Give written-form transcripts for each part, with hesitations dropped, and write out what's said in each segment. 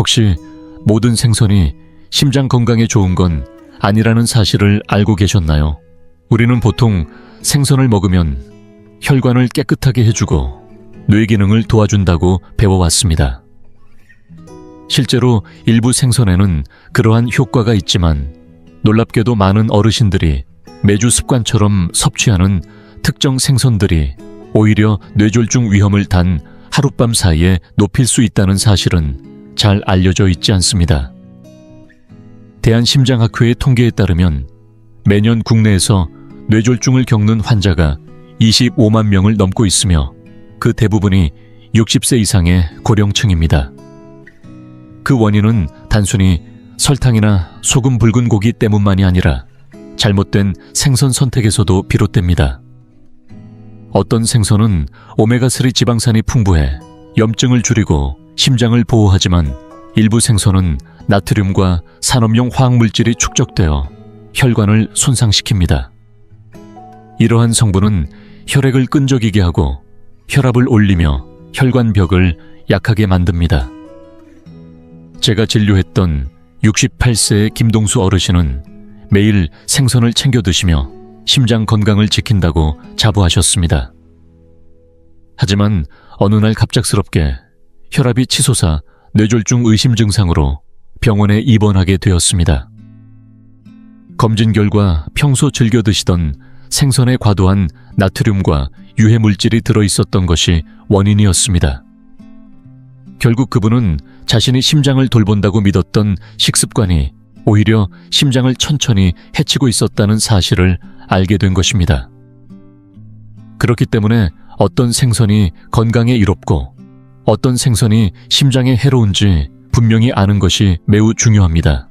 혹시 모든 생선이 심장 건강에 좋은 건 아니라는 사실을 알고 계셨나요? 우리는 보통 생선을 먹으면 혈관을 깨끗하게 해주고 뇌 기능을 도와준다고 배워왔습니다. 실제로 일부 생선에는 그러한 효과가 있지만 놀랍게도 많은 어르신들이 매주 습관처럼 섭취하는 특정 생선들이 오히려 뇌졸중 위험을 단 하룻밤 사이에 높일 수 있다는 사실은 잘 알려져 있지 않습니다. 대한심장학회의 통계에 따르면 매년 국내에서 뇌졸중을 겪는 환자가 25만 명을 넘고 있으며 그 대부분이 60세 이상의 고령층입니다. 그 원인은 단순히 설탕이나 소금 붉은 고기 때문만이 아니라 잘못된 생선 선택에서도 비롯됩니다. 어떤 생선은 오메가3 지방산이 풍부해 염증을 줄이고 심장을 보호하지만 일부 생선은 나트륨과 산업용 화학물질이 축적되어 혈관을 손상시킵니다. 이러한 성분은 혈액을 끈적이게 하고 혈압을 올리며 혈관벽을 약하게 만듭니다. 제가 진료했던 68세의 김동수 어르신은 매일 생선을 챙겨 드시며 심장 건강을 지킨다고 자부하셨습니다. 하지만 어느 날 갑작스럽게 혈압이 치솟아 뇌졸중 의심 증상으로 병원에 입원하게 되었습니다. 검진 결과 평소 즐겨 드시던 생선에 과도한 나트륨과 유해 물질이 들어있었던 것이 원인이었습니다. 결국 그분은 자신이 심장을 돌본다고 믿었던 식습관이 오히려 심장을 천천히 해치고 있었다는 사실을 알게 된 것입니다. 그렇기 때문에 어떤 생선이 건강에 이롭고 어떤 생선이 심장에 해로운지 분명히 아는 것이 매우 중요합니다.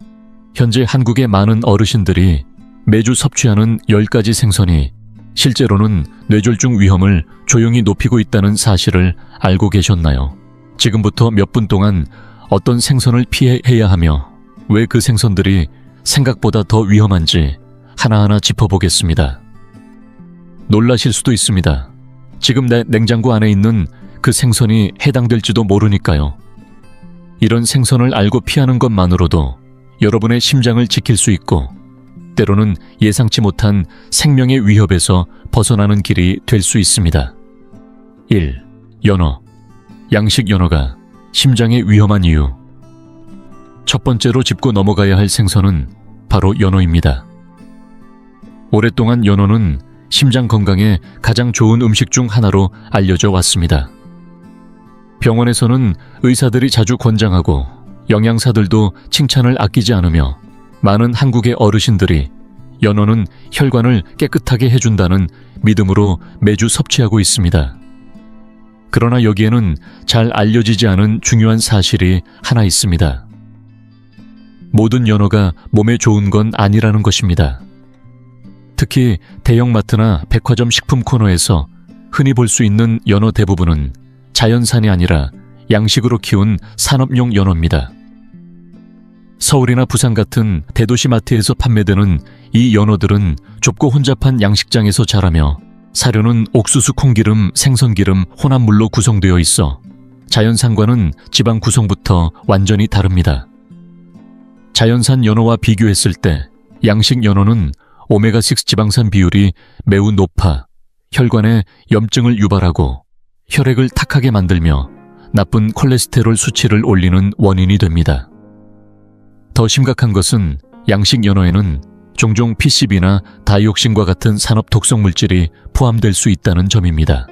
현재 한국의 많은 어르신들이 매주 섭취하는 10가지 생선이 실제로는 뇌졸중 위험을 조용히 높이고 있다는 사실을 알고 계셨나요? 지금부터 몇 분 동안 어떤 생선을 피해야 하며 왜 그 생선들이 생각보다 더 위험한지 하나하나 짚어보겠습니다. 놀라실 수도 있습니다. 지금 내 냉장고 안에 있는 그 생선이 해당될지도 모르니까요. 이런 생선을 알고 피하는 것만으로도 여러분의 심장을 지킬 수 있고 때로는 예상치 못한 생명의 위협에서 벗어나는 길이 될 수 있습니다. 1. 연어. 양식 연어가 심장에 위험한 이유. 첫 번째로 짚고 넘어가야 할 생선은 바로 연어입니다. 오랫동안 연어는 심장 건강에 가장 좋은 음식 중 하나로 알려져 왔습니다. 병원에서는 의사들이 자주 권장하고 영양사들도 칭찬을 아끼지 않으며 많은 한국의 어르신들이 연어는 혈관을 깨끗하게 해준다는 믿음으로 매주 섭취하고 있습니다. 그러나 여기에는 잘 알려지지 않은 중요한 사실이 하나 있습니다. 모든 연어가 몸에 좋은 건 아니라는 것입니다. 특히 대형마트나 백화점 식품 코너에서 흔히 볼 수 있는 연어 대부분은 자연산이 아니라 양식으로 키운 산업용 연어입니다. 서울이나 부산 같은 대도시 마트에서 판매되는 이 연어들은 좁고 혼잡한 양식장에서 자라며 사료는 옥수수 콩기름, 생선기름, 혼합물로 구성되어 있어 자연산과는 지방 구성부터 완전히 다릅니다. 자연산 연어와 비교했을 때 양식 연어는 오메가6 지방산 비율이 매우 높아 혈관에 염증을 유발하고 혈액을 탁하게 만들며 나쁜 콜레스테롤 수치를 올리는 원인이 됩니다. 더 심각한 것은 양식 연어에는 종종 PCB나 다이옥신과 같은 산업 독성 물질이 포함될 수 있다는 점입니다.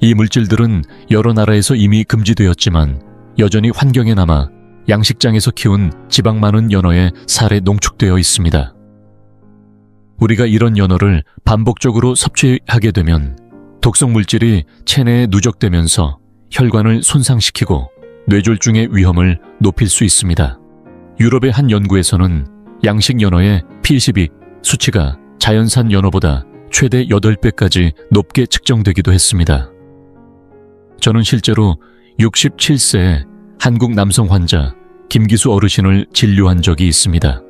이 물질들은 여러 나라에서 이미 금지되었지만 여전히 환경에 남아 양식장에서 키운 지방 많은 연어의 살에 농축되어 있습니다. 우리가 이런 연어를 반복적으로 섭취하게 되면 독성 물질이 체내에 누적되면서 혈관을 손상시키고 뇌졸중의 위험을 높일 수 있습니다. 유럽의 한 연구에서는 양식 연어의 PCB 수치가 자연산 연어보다 최대 8배까지 높게 측정되기도 했습니다. 저는 실제로 67세의 한국 남성 환자 김기수 어르신을 진료한 적이 있습니다.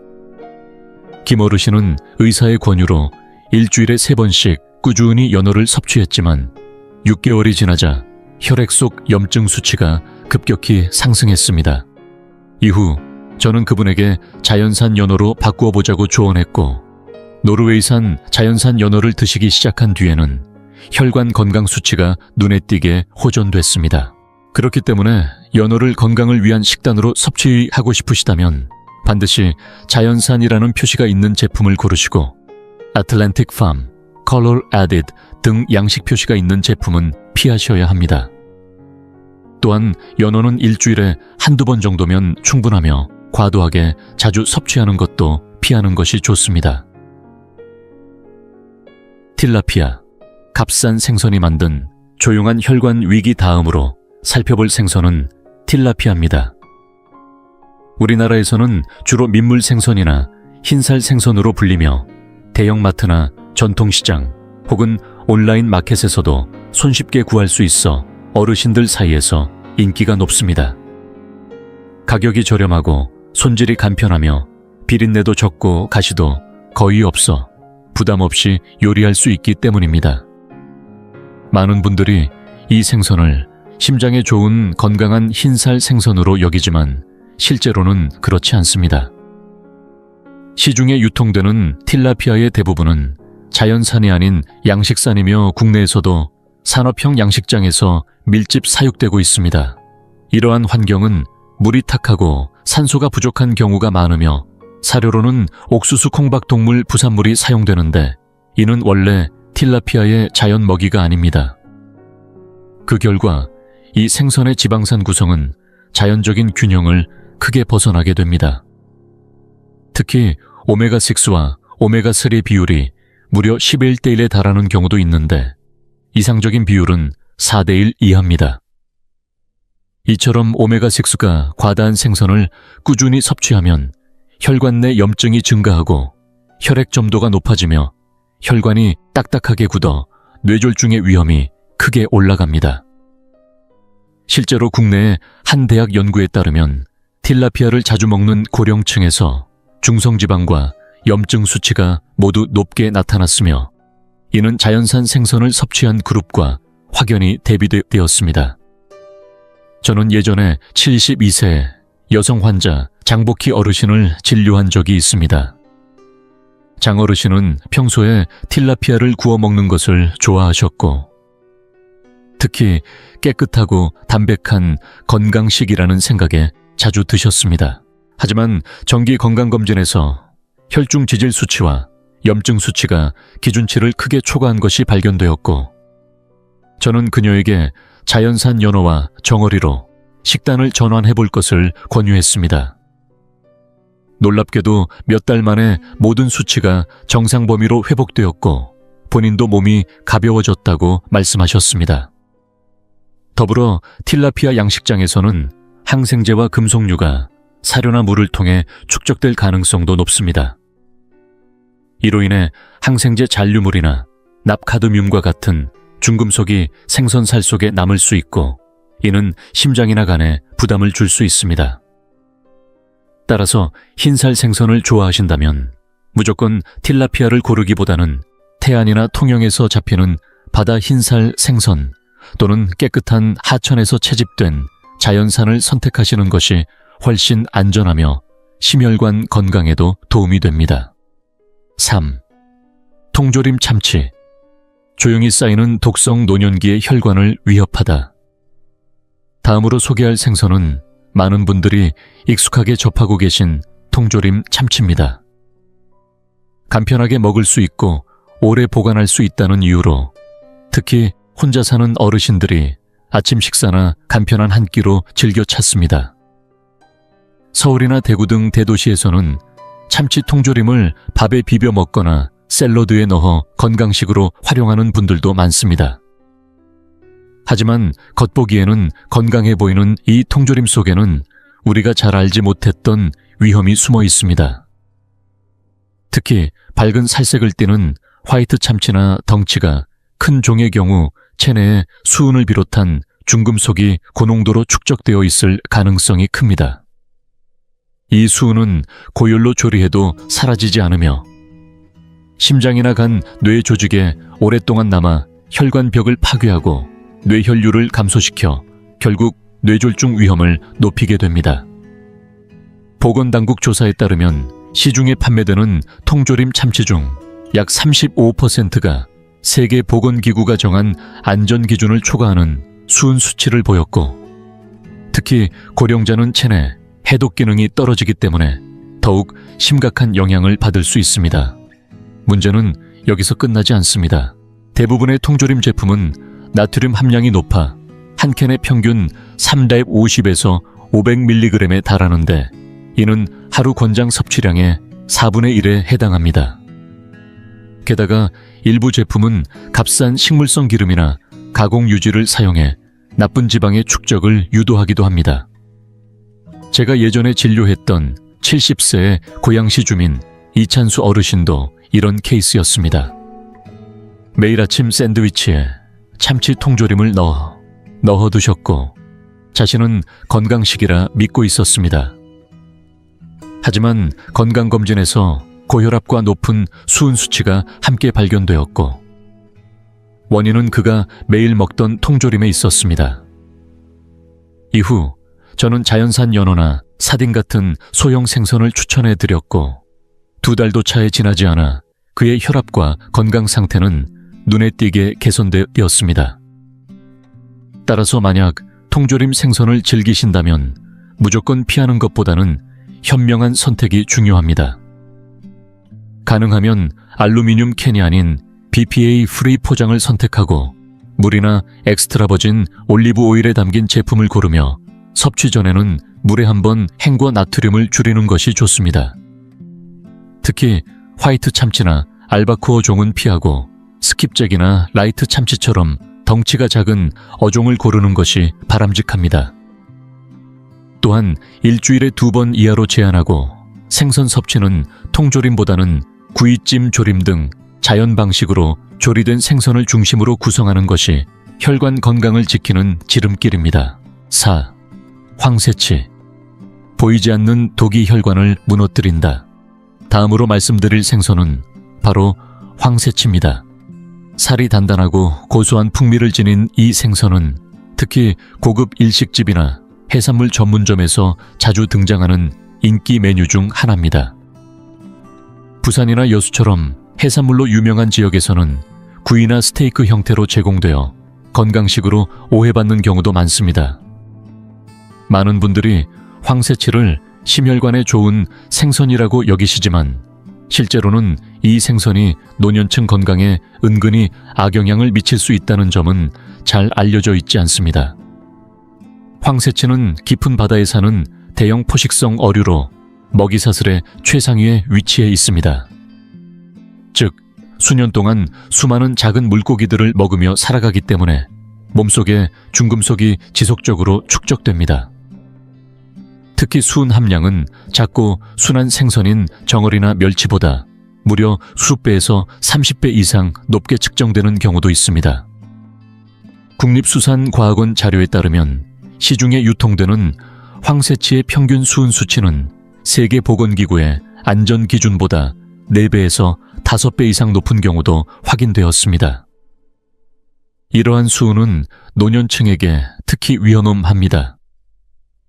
김 어르신은 의사의 권유로 일주일에 3번씩 꾸준히 연어를 섭취했지만 6개월이 지나자 혈액 속 염증 수치가 급격히 상승했습니다. 이후 저는 그분에게 자연산 연어로 바꾸어 보자고 조언했고, 노르웨이산 자연산 연어를 드시기 시작한 뒤에는 혈관 건강 수치가 눈에 띄게 호전됐습니다. 그렇기 때문에 연어를 건강을 위한 식단으로 섭취하고 싶으시다면 반드시 자연산이라는 표시가 있는 제품을 고르시고, 아틀랜틱 팜, 컬러 애디드 등 양식 표시가 있는 제품은 피하셔야 합니다. 또한 연어는 일주일에 한두 번 정도면 충분하며 과도하게 자주 섭취하는 것도 피하는 것이 좋습니다. 틸라피아, 값싼 생선이 만든 조용한 혈관 위기 다음으로 살펴볼 생선은 틸라피아입니다. 우리나라에서는 주로 민물 생선이나 흰살 생선으로 불리며 대형마트나 전통시장 혹은 온라인 마켓에서도 손쉽게 구할 수 있어 어르신들 사이에서 인기가 높습니다. 가격이 저렴하고 손질이 간편하며 비린내도 적고 가시도 거의 없어 부담 없이 요리할 수 있기 때문입니다. 많은 분들이 이 생선을 심장에 좋은 건강한 흰살 생선으로 여기지만 실제로는 그렇지 않습니다. 시중에 유통되는 틸라피아의 대부분은 자연산이 아닌 양식산이며 국내에서도 산업형 양식장에서 밀집 사육되고 있습니다. 이러한 환경은 물이 탁하고 산소가 부족한 경우가 많으며 사료로는 옥수수 콩박 동물 부산물이 사용되는데 이는 원래 틸라피아의 자연 먹이가 아닙니다. 그 결과 이 생선의 지방산 구성은 자연적인 균형을 크게 벗어나게 됩니다. 특히 오메가6와 오메가3 비율이 무려 11대 1에 달하는 경우도 있는데 이상적인 비율은 4대 1 이하입니다. 이처럼 오메가6가 과다한 생선을 꾸준히 섭취하면 혈관 내 염증이 증가하고 혈액 점도가 높아지며 혈관이 딱딱하게 굳어 뇌졸중의 위험이 크게 올라갑니다. 실제로 국내의 한 대학 연구에 따르면 틸라피아를 자주 먹는 고령층에서 중성지방과 염증 수치가 모두 높게 나타났으며 이는 자연산 생선을 섭취한 그룹과 확연히 대비되었습니다. 저는 예전에 72세 여성 환자 장복희 어르신을 진료한 적이 있습니다. 장 어르신은 평소에 틸라피아를 구워 먹는 것을 좋아하셨고 특히 깨끗하고 담백한 건강식이라는 생각에 자주 드셨습니다. 하지만 정기 건강검진에서 혈중 지질 수치와 염증 수치가 기준치를 크게 초과한 것이 발견되었고 저는 그녀에게 자연산 연어와 정어리로 식단을 전환해 볼 것을 권유했습니다. 놀랍게도 몇 달 만에 모든 수치가 정상 범위로 회복되었고 본인도 몸이 가벼워졌다고 말씀하셨습니다. 더불어 틸라피아 양식장에서는 항생제와 금속류가 사료나 물을 통해 축적될 가능성도 높습니다. 이로 인해 항생제 잔류물이나 납카드뮴과 같은 중금속이 생선살 속에 남을 수 있고 이는 심장이나 간에 부담을 줄 수 있습니다. 따라서 흰살 생선을 좋아하신다면 무조건 틸라피아를 고르기보다는 태안이나 통영에서 잡히는 바다 흰살 생선 또는 깨끗한 하천에서 채집된 자연산을 선택하시는 것이 훨씬 안전하며 심혈관 건강에도 도움이 됩니다. 3. 통조림 참치. 조용히 쌓이는 독성 노년기의 혈관을 위협하다. 다음으로 소개할 생선은 많은 분들이 익숙하게 접하고 계신 통조림 참치입니다. 간편하게 먹을 수 있고 오래 보관할 수 있다는 이유로 특히 혼자 사는 어르신들이 아침 식사나 간편한 한 끼로 즐겨 찾습니다. 서울이나 대구 등 대도시에서는 참치 통조림을 밥에 비벼 먹거나 샐러드에 넣어 건강식으로 활용하는 분들도 많습니다. 하지만 겉보기에는 건강해 보이는 이 통조림 속에는 우리가 잘 알지 못했던 위험이 숨어 있습니다. 특히 밝은 살색을 띠는 화이트 참치나 덩치가 큰 종의 경우 체내에 수은을 비롯한 중금속이 고농도로 축적되어 있을 가능성이 큽니다. 이 수은은 고열로 조리해도 사라지지 않으며 심장이나 간, 뇌 조직에 오랫동안 남아 혈관벽을 파괴하고 뇌혈류를 감소시켜 결국 뇌졸중 위험을 높이게 됩니다. 보건당국 조사에 따르면 시중에 판매되는 통조림 참치 중 약 35%가 세계보건기구가 정한 안전기준을 초과하는 수은 수치를 보였고, 특히 고령자는 체내 해독 기능이 떨어지기 때문에 더욱 심각한 영향을 받을 수 있습니다. 문제는 여기서 끝나지 않습니다. 대부분의 통조림 제품은 나트륨 함량이 높아 한 캔의 평균 350에서 500mg에 달하는데, 이는 하루 권장 섭취량의 4분의 1에 해당합니다. 게다가 일부 제품은 값싼 식물성 기름이나 가공 유지를 사용해 나쁜 지방의 축적을 유도하기도 합니다. 제가 예전에 진료했던 70세의 고양시 주민 이찬수 어르신도 이런 케이스였습니다. 매일 아침 샌드위치에 참치 통조림을 넣어두셨고, 자신은 건강식이라 믿고 있었습니다. 하지만 건강검진에서 고혈압과 높은 수은 수치가 함께 발견되었고, 원인은 그가 매일 먹던 통조림에 있었습니다. 이후 저는 자연산 연어나 사딘 같은 소형 생선을 추천해 드렸고, 2달도 차에 지나지 않아 그의 혈압과 건강 상태는 눈에 띄게 개선되었습니다. 따라서 만약 통조림 생선을 즐기신다면 무조건 피하는 것보다는 현명한 선택이 중요합니다. 가능하면 알루미늄 캔이 아닌 BPA 프리 포장을 선택하고 물이나 엑스트라 버진 올리브 오일에 담긴 제품을 고르며 섭취 전에는 물에 한번 헹궈 나트륨을 줄이는 것이 좋습니다. 특히 화이트 참치나 알바코어 종은 피하고 스킵잭이나 라이트 참치처럼 덩치가 작은 어종을 고르는 것이 바람직합니다. 또한 일주일에 2번 이하로 제한하고, 생선 섭취는 통조림보다는 구이찜 조림 등 자연 방식으로 조리된 생선을 중심으로 구성하는 것이 혈관 건강을 지키는 지름길입니다. 4. 황새치. 보이지 않는 독이 혈관을 무너뜨린다. 다음으로 말씀드릴 생선은 바로 황새치입니다. 살이 단단하고 고소한 풍미를 지닌 이 생선은 특히 고급 일식집이나 해산물 전문점에서 자주 등장하는 인기 메뉴 중 하나입니다. 부산이나 여수처럼 해산물로 유명한 지역에서는 구이나 스테이크 형태로 제공되어 건강식으로 오해받는 경우도 많습니다. 많은 분들이 황새치를 심혈관에 좋은 생선이라고 여기시지만, 실제로는 이 생선이 노년층 건강에 은근히 악영향을 미칠 수 있다는 점은 잘 알려져 있지 않습니다. 황새치는 깊은 바다에 사는 대형 포식성 어류로 먹이사슬의 최상위에 위치해 있습니다. 즉, 수년 동안 수많은 작은 물고기들을 먹으며 살아가기 때문에 몸속에 중금속이 지속적으로 축적됩니다. 특히 수은 함량은 작고 순한 생선인 정어리나 멸치보다 무려 수십 배에서 30배 이상 높게 측정되는 경우도 있습니다. 국립수산과학원 자료에 따르면 시중에 유통되는 황새치의 평균 수은 수치는 세계보건기구의 안전기준보다 4배에서 5배 이상 높은 경우도 확인되었습니다. 이러한 수은은 노년층에게 특히 위험합니다.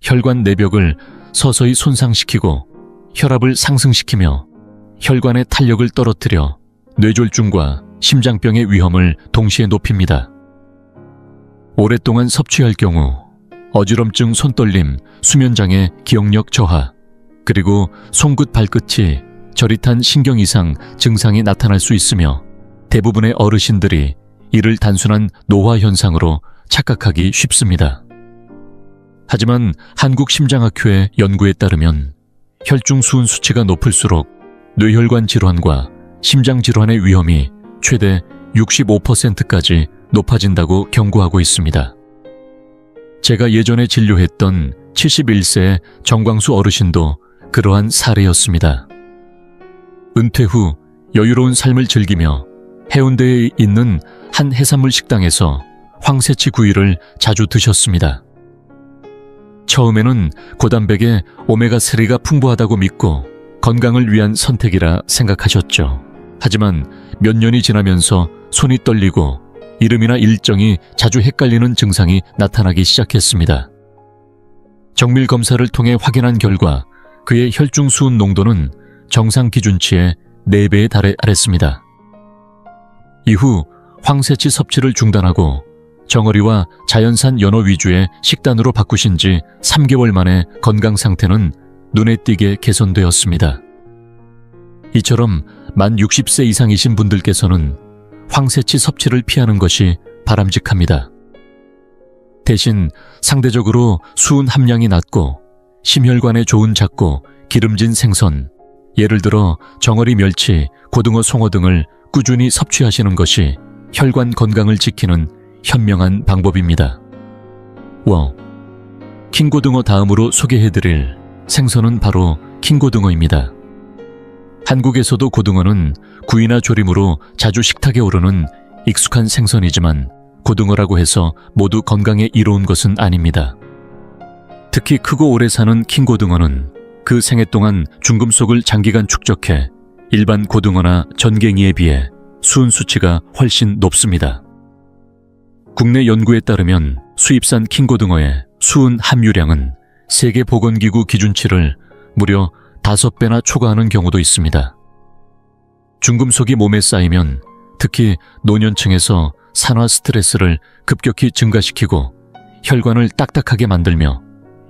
혈관 내벽을 서서히 손상시키고 혈압을 상승시키며 혈관의 탄력을 떨어뜨려 뇌졸중과 심장병의 위험을 동시에 높입니다. 오랫동안 섭취할 경우 어지럼증, 손떨림, 수면장애, 기억력 저하, 그리고 손끝 발끝이 저릿한 신경 이상 증상이 나타날 수 있으며, 대부분의 어르신들이 이를 단순한 노화 현상으로 착각하기 쉽습니다. 하지만 한국심장학회의 연구에 따르면 혈중 수은 수치가 높을수록 뇌혈관 질환과 심장 질환의 위험이 최대 65%까지 높아진다고 경고하고 있습니다. 제가 예전에 진료했던 71세의 정광수 어르신도 그러한 사례였습니다. 은퇴 후 여유로운 삶을 즐기며 해운대에 있는 한 해산물 식당에서 황새치 구이를 자주 드셨습니다. 처음에는 고단백에 오메가3가 풍부하다고 믿고 건강을 위한 선택이라 생각하셨죠. 하지만 몇 년이 지나면서 손이 떨리고 이름이나 일정이 자주 헷갈리는 증상이 나타나기 시작했습니다. 정밀 검사를 통해 확인한 결과 그의 혈중 수은 농도는 정상 기준치의 4배에 달했습니다. 이후 황새치 섭취를 중단하고 정어리와 자연산 연어 위주의 식단으로 바꾸신 지 3개월 만에 건강 상태는 눈에 띄게 개선되었습니다. 이처럼 만 60세 이상이신 분들께서는 황새치 섭취를 피하는 것이 바람직합니다. 대신 상대적으로 수은 함량이 낮고 심혈관에 좋은 작고 기름진 생선, 예를 들어 정어리, 멸치, 고등어, 송어 등을 꾸준히 섭취하시는 것이 혈관 건강을 지키는 현명한 방법입니다. 킹고등어 다음으로 소개해드릴 생선은 바로 킹고등어입니다. 한국에서도 고등어는 구이나 조림으로 자주 식탁에 오르는 익숙한 생선이지만 고등어라고 해서 모두 건강에 이로운 것은 아닙니다. 특히 크고 오래 사는 킹고등어는 그 생애 동안 중금속을 장기간 축적해 일반 고등어나 전갱이에 비해 수은 수치가 훨씬 높습니다. 국내 연구에 따르면 수입산 킹고등어의 수은 함유량은 세계보건기구 기준치를 무려 5배나 초과하는 경우도 있습니다. 중금속이 몸에 쌓이면 특히 노년층에서 산화 스트레스를 급격히 증가시키고 혈관을 딱딱하게 만들며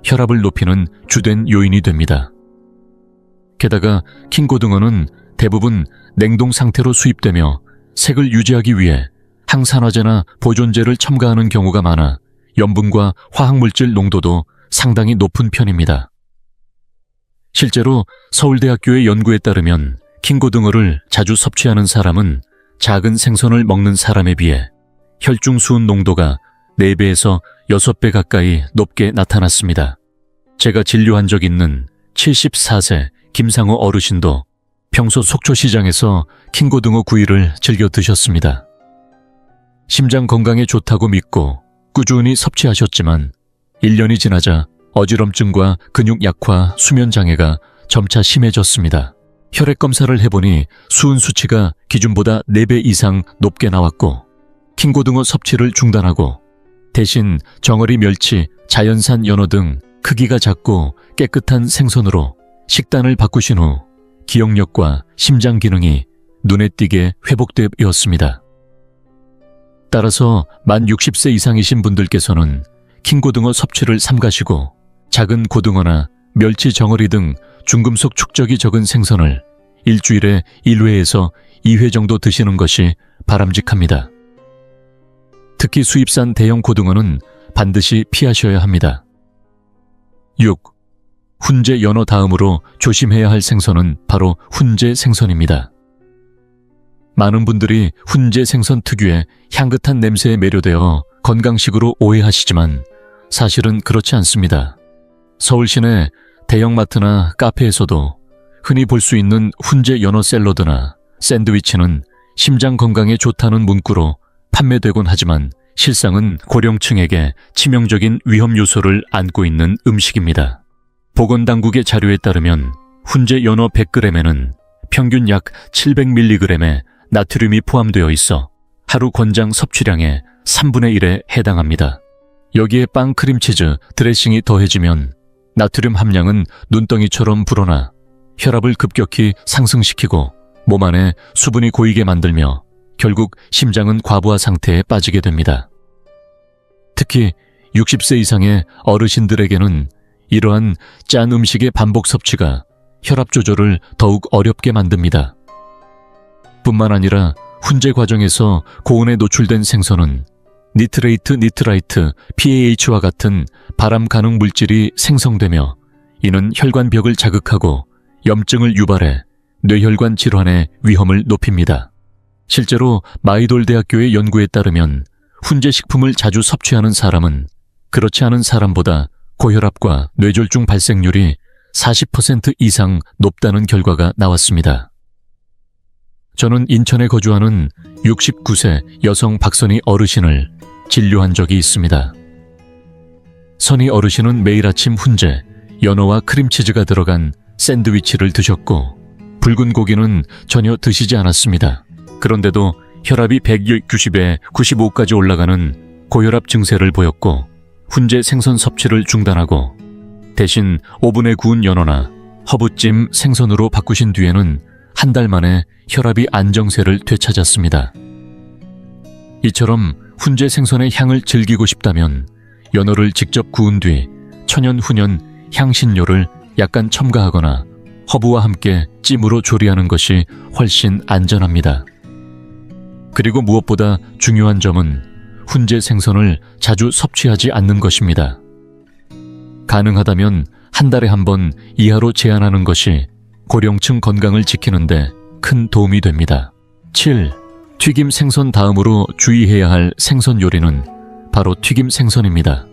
혈압을 높이는 주된 요인이 됩니다. 게다가 킹고등어는 대부분 냉동 상태로 수입되며 색을 유지하기 위해 항산화제나 보존제를 첨가하는 경우가 많아 염분과 화학물질 농도도 상당히 높은 편입니다. 실제로 서울대학교의 연구에 따르면 킹고등어를 자주 섭취하는 사람은 작은 생선을 먹는 사람에 비해 혈중 수은 농도가 4배에서 6배 가까이 높게 나타났습니다. 제가 진료한 적 있는 74세 김상호 어르신도 평소 속초시장에서 킹고등어 구이를 즐겨 드셨습니다. 심장 건강에 좋다고 믿고 꾸준히 섭취하셨지만 1년이 지나자 어지럼증과 근육 약화, 수면 장애가 점차 심해졌습니다. 혈액 검사를 해보니 수은 수치가 기준보다 4배 이상 높게 나왔고 킹고등어 섭취를 중단하고 대신 정어리, 멸치, 자연산 연어 등 크기가 작고 깨끗한 생선으로 식단을 바꾸신 후 기억력과 심장 기능이 눈에 띄게 회복되었습니다. 따라서 만 60세 이상이신 분들께서는 킹고등어 섭취를 삼가시고 작은 고등어나 멸치, 정어리 등 중금속 축적이 적은 생선을 일주일에 1회에서 2회 정도 드시는 것이 바람직합니다. 특히 수입산 대형 고등어는 반드시 피하셔야 합니다. 6. 훈제 연어 다음으로 조심해야 할 생선은 바로 훈제 생선입니다. 많은 분들이 훈제 생선 특유의 향긋한 냄새에 매료되어 건강식으로 오해하시지만 사실은 그렇지 않습니다. 서울 시내 대형마트나 카페에서도 흔히 볼 수 있는 훈제 연어 샐러드나 샌드위치는 심장 건강에 좋다는 문구로 판매되곤 하지만 실상은 고령층에게 치명적인 위험 요소를 안고 있는 음식입니다. 보건당국의 자료에 따르면 훈제 연어 100g에는 평균 약 700mg의 나트륨이 포함되어 있어 하루 권장 섭취량의 3분의 1에 해당합니다. 여기에 빵, 크림치즈, 드레싱이 더해지면 나트륨 함량은 눈덩이처럼 불어나 혈압을 급격히 상승시키고 몸 안에 수분이 고이게 만들며 결국 심장은 과부하 상태에 빠지게 됩니다. 특히 60세 이상의 어르신들에게는 이러한 짠 음식의 반복 섭취가 혈압 조절을 더욱 어렵게 만듭니다. 뿐만 아니라 훈제 과정에서 고온에 노출된 생선은 니트레이트, 니트라이트, PAH와 같은 발암 가능 물질이 생성되며 이는 혈관벽을 자극하고 염증을 유발해 뇌혈관 질환의 위험을 높입니다. 실제로 마이돌 대학교의 연구에 따르면 훈제 식품을 자주 섭취하는 사람은 그렇지 않은 사람보다 고혈압과 뇌졸중 발생률이 40% 이상 높다는 결과가 나왔습니다. 저는 인천에 거주하는 69세 여성 박선희 어르신을 진료한 적이 있습니다. 선희 어르신은 매일 아침 훈제, 연어와 크림치즈가 들어간 샌드위치를 드셨고 붉은 고기는 전혀 드시지 않았습니다. 그런데도 혈압이 190에 95까지 올라가는 고혈압 증세를 보였고 훈제 생선 섭취를 중단하고 대신 오븐에 구운 연어나 허브찜, 생선으로 바꾸신 뒤에는 한 달 만에 혈압이 안정세를 되찾았습니다. 이처럼 훈제 생선의 향을 즐기고 싶다면 연어를 직접 구운 뒤 천연 훈연 향신료를 약간 첨가하거나 허브와 함께 찜으로 조리하는 것이 훨씬 안전합니다. 그리고 무엇보다 중요한 점은 훈제 생선을 자주 섭취하지 않는 것입니다. 가능하다면 한 달에 한 번 이하로 제한하는 것이 고령층 건강을 지키는데 큰 도움이 됩니다. 7. 튀김 생선 다음으로 주의해야 할 생선 요리는 바로 튀김 생선입니다.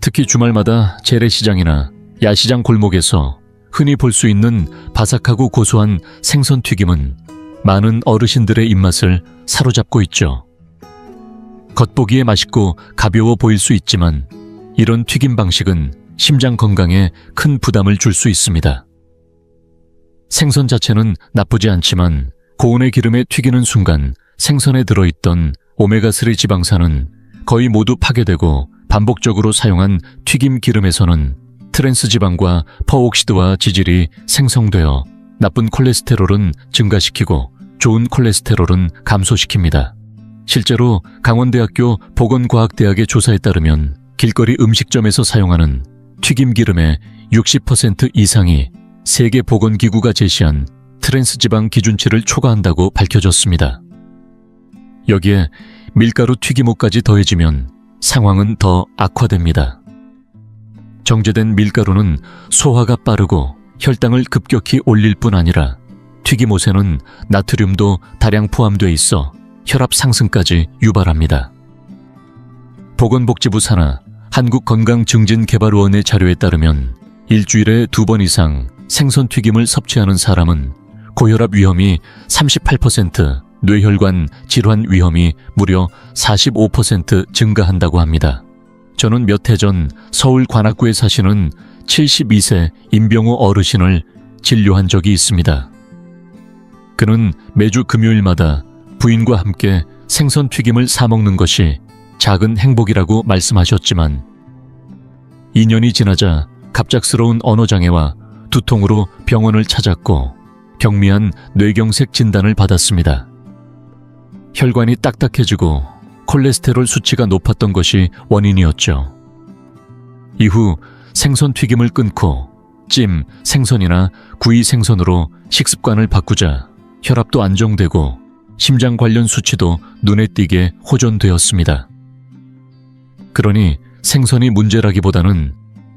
특히 주말마다 재래시장이나 야시장 골목에서 흔히 볼 수 있는 바삭하고 고소한 생선 튀김은 많은 어르신들의 입맛을 사로잡고 있죠. 겉보기에 맛있고 가벼워 보일 수 있지만 이런 튀김 방식은 심장 건강에 큰 부담을 줄 수 있습니다. 생선 자체는 나쁘지 않지만 고온의 기름에 튀기는 순간 생선에 들어있던 오메가3 지방산은 거의 모두 파괴되고 반복적으로 사용한 튀김 기름에서는 트랜스 지방과 퍼옥시드와 지질이 생성되어 나쁜 콜레스테롤은 증가시키고 좋은 콜레스테롤은 감소시킵니다. 실제로 강원대학교 보건과학대학의 조사에 따르면 길거리 음식점에서 사용하는 튀김 기름의 60% 이상이 세계보건기구가 제시한 트랜스지방 기준치를 초과한다고 밝혀졌습니다. 여기에 밀가루 튀김옷까지 더해지면 상황은 더 악화됩니다. 정제된 밀가루는 소화가 빠르고 혈당을 급격히 올릴 뿐 아니라 튀김옷에는 나트륨도 다량 포함되어 있어 혈압 상승까지 유발합니다. 보건복지부 산하 한국건강증진개발원의 자료에 따르면 일주일에 2번 이상 생선 튀김을 섭취하는 사람은 고혈압 위험이 38%, 뇌혈관 질환 위험이 무려 45% 증가한다고 합니다. 저는 몇 해 전 서울 관악구에 사시는 72세 임병호 어르신을 진료한 적이 있습니다. 그는 매주 금요일마다 부인과 함께 생선 튀김을 사 먹는 것이 작은 행복이라고 말씀하셨지만 2년이 지나자 갑작스러운 언어장애와 두통으로 병원을 찾았고 경미한 뇌경색 진단을 받았습니다. 혈관이 딱딱해지고 콜레스테롤 수치가 높았던 것이 원인이었죠. 이후 생선 튀김을 끊고 찜, 생선이나 구이 생선으로 식습관을 바꾸자 혈압도 안정되고 심장 관련 수치도 눈에 띄게 호전되었습니다. 그러니 생선이 문제라기보다는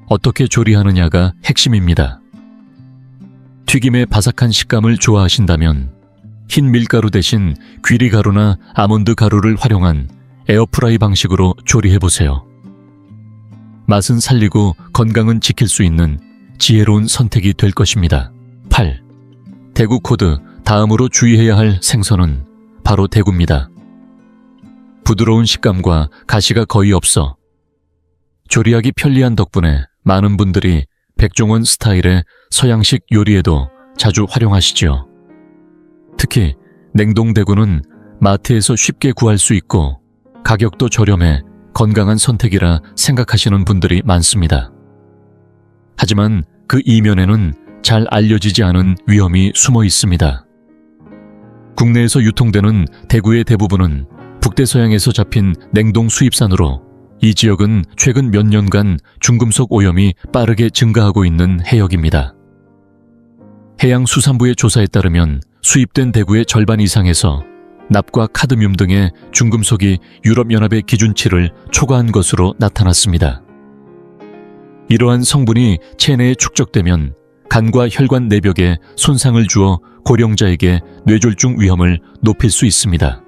어떻게 조리하느냐가 핵심입니다. 튀김의 바삭한 식감을 좋아하신다면 흰 밀가루 대신 귀리가루나 아몬드 가루를 활용한 에어프라이 방식으로 조리해보세요. 맛은 살리고 건강은 지킬 수 있는 지혜로운 선택이 될 것입니다. 8. 대구 코드 다음으로 주의해야 할 생선은 바로 대구입니다. 부드러운 식감과 가시가 거의 없어 조리하기 편리한 덕분에 많은 분들이 백종원 스타일의 서양식 요리에도 자주 활용하시지요. 특히 냉동대구는 마트에서 쉽게 구할 수 있고 가격도 저렴해 건강한 선택이라 생각하시는 분들이 많습니다. 하지만 그 이면에는 잘 알려지지 않은 위험이 숨어 있습니다. 국내에서 유통되는 대구의 대부분은 북대서양에서 잡힌 냉동 수입산으로 이 지역은 최근 몇 년간 중금속 오염이 빠르게 증가하고 있는 해역입니다. 해양수산부의 조사에 따르면 수입된 대구의 절반 이상에서 납과 카드뮴 등의 중금속이 유럽연합의 기준치를 초과한 것으로 나타났습니다. 이러한 성분이 체내에 축적되면 간과 혈관 내벽에 손상을 주어 고령자에게 뇌졸중 위험을 높일 수 있습니다.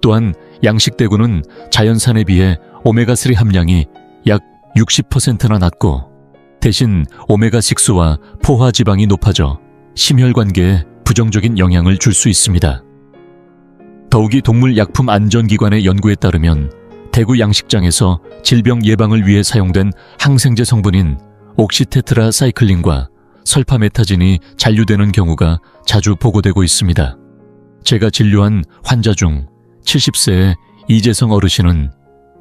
또한 양식대구는 자연산에 비해 오메가3 함량이 약 60%나 낮고 대신 오메가6와 포화지방이 높아져 심혈관계에 부정적인 영향을 줄 수 있습니다. 더욱이 동물약품안전기관의 연구에 따르면 대구 양식장에서 질병 예방을 위해 사용된 항생제 성분인 옥시테트라사이클린과 설파메타진이 잔류되는 경우가 자주 보고되고 있습니다. 제가 진료한 환자 중 70세의 이재성 어르신은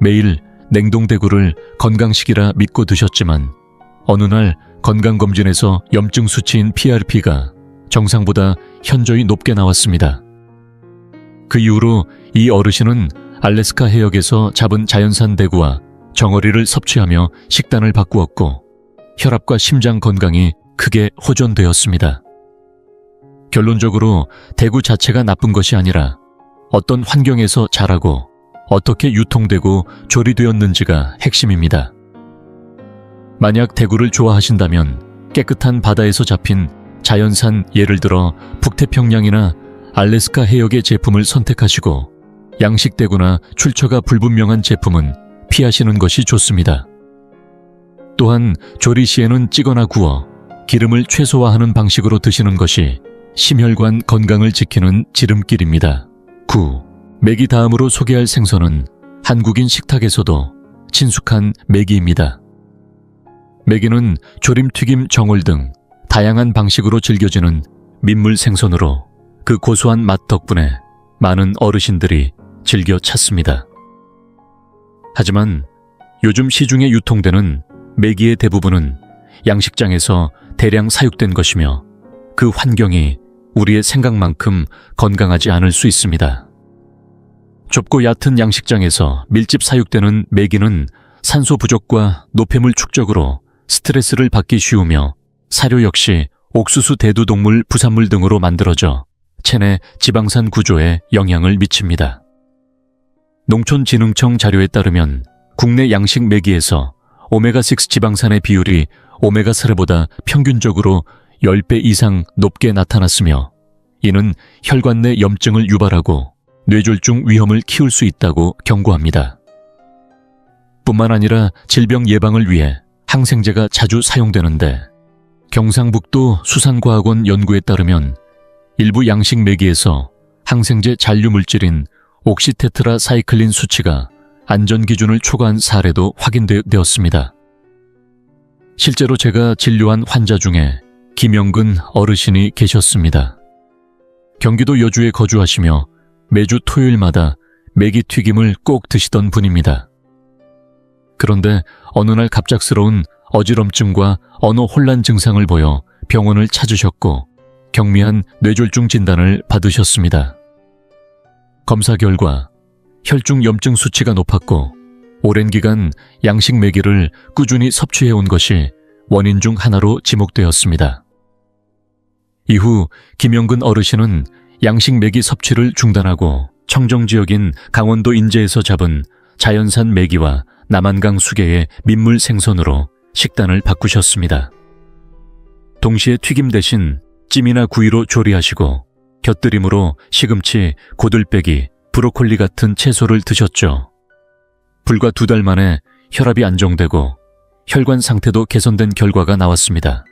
매일 냉동대구를 건강식이라 믿고 드셨지만 어느 날 건강검진에서 염증 수치인 PRP가 정상보다 현저히 높게 나왔습니다. 그 이후로 이 어르신은 알래스카 해역에서 잡은 자연산 대구와 정어리를 섭취하며 식단을 바꾸었고 혈압과 심장 건강이 크게 호전되었습니다. 결론적으로 대구 자체가 나쁜 것이 아니라 어떤 환경에서 자라고 어떻게 유통되고 조리되었는지가 핵심입니다. 만약 대구를 좋아하신다면 깨끗한 바다에서 잡힌 자연산, 예를 들어 북태평양이나 알래스카 해역의 제품을 선택하시고 양식 대구나 출처가 불분명한 제품은 피하시는 것이 좋습니다. 또한 조리 시에는 찌거나 구워 기름을 최소화하는 방식으로 드시는 것이 심혈관 건강을 지키는 지름길입니다. 9. 메기 다음으로 소개할 생선은 한국인 식탁에서도 친숙한 메기입니다. 메기는 조림, 튀김, 정월 등 다양한 방식으로 즐겨지는 민물 생선으로 그 고소한 맛 덕분에 많은 어르신들이 즐겨 찾습니다. 하지만 요즘 시중에 유통되는 메기의 대부분은 양식장에서 대량 사육된 것이며 그 환경이 우리의 생각만큼 건강하지 않을 수 있습니다. 좁고 얕은 양식장에서 밀집 사육되는 메기는 산소 부족과 노폐물 축적으로 스트레스를 받기 쉬우며 사료 역시 옥수수 대두동물 부산물 등으로 만들어져 체내 지방산 구조에 영향을 미칩니다. 농촌진흥청 자료에 따르면 국내 양식 메기에서 오메가6 지방산의 비율이 오메가3보다 평균적으로 10배 이상 높게 나타났으며 이는 혈관 내 염증을 유발하고 뇌졸중 위험을 키울 수 있다고 경고합니다. 뿐만 아니라 질병 예방을 위해 항생제가 자주 사용되는데 경상북도 수산과학원 연구에 따르면 일부 양식 메기에서 항생제 잔류 물질인 옥시테트라사이클린 수치가 안전기준을 초과한 사례도 확인되었습니다. 실제로 제가 진료한 환자 중에 김영근 어르신이 계셨습니다. 경기도 여주에 거주하시며 매주 토요일마다 메기 튀김을 꼭 드시던 분입니다. 그런데 어느 날 갑작스러운 어지럼증과 언어 혼란 증상을 보여 병원을 찾으셨고 경미한 뇌졸중 진단을 받으셨습니다. 검사 결과 혈중 염증 수치가 높았고 오랜 기간 양식 메기를 꾸준히 섭취해온 것이 원인 중 하나로 지목되었습니다. 이후 김영근 어르신은 양식 메기 섭취를 중단하고 청정지역인 강원도 인제에서 잡은 자연산 메기와 남한강 수계의 민물 생선으로 식단을 바꾸셨습니다. 동시에 튀김 대신 찜이나 구이로 조리하시고 곁들임으로 시금치, 고들빼기, 브로콜리 같은 채소를 드셨죠. 불과 2달 만에 혈압이 안정되고 혈관 상태도 개선된 결과가 나왔습니다.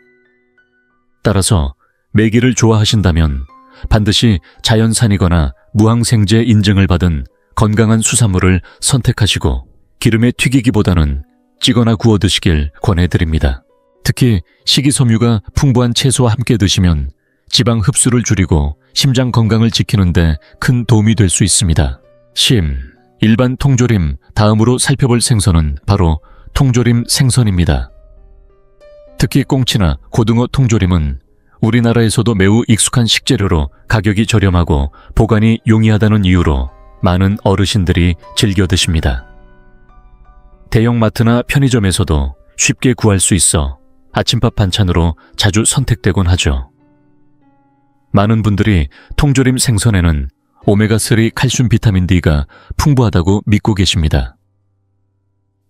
따라서 메기를 좋아하신다면 반드시 자연산이거나 무항생제 인증을 받은 건강한 수산물을 선택하시고 기름에 튀기기보다는 찌거나 구워 드시길 권해드립니다. 특히 식이섬유가 풍부한 채소와 함께 드시면 지방 흡수를 줄이고 심장 건강을 지키는 데 큰 도움이 될 수 있습니다. 일반 통조림 다음으로 살펴볼 생선은 바로 통조림 생선입니다. 특히 꽁치나 고등어 통조림은 우리나라에서도 매우 익숙한 식재료로 가격이 저렴하고 보관이 용이하다는 이유로 많은 어르신들이 즐겨 드십니다. 대형마트나 편의점에서도 쉽게 구할 수 있어 아침밥 반찬으로 자주 선택되곤 하죠. 많은 분들이 통조림 생선에는 오메가3 칼슘 비타민 D가 풍부하다고 믿고 계십니다.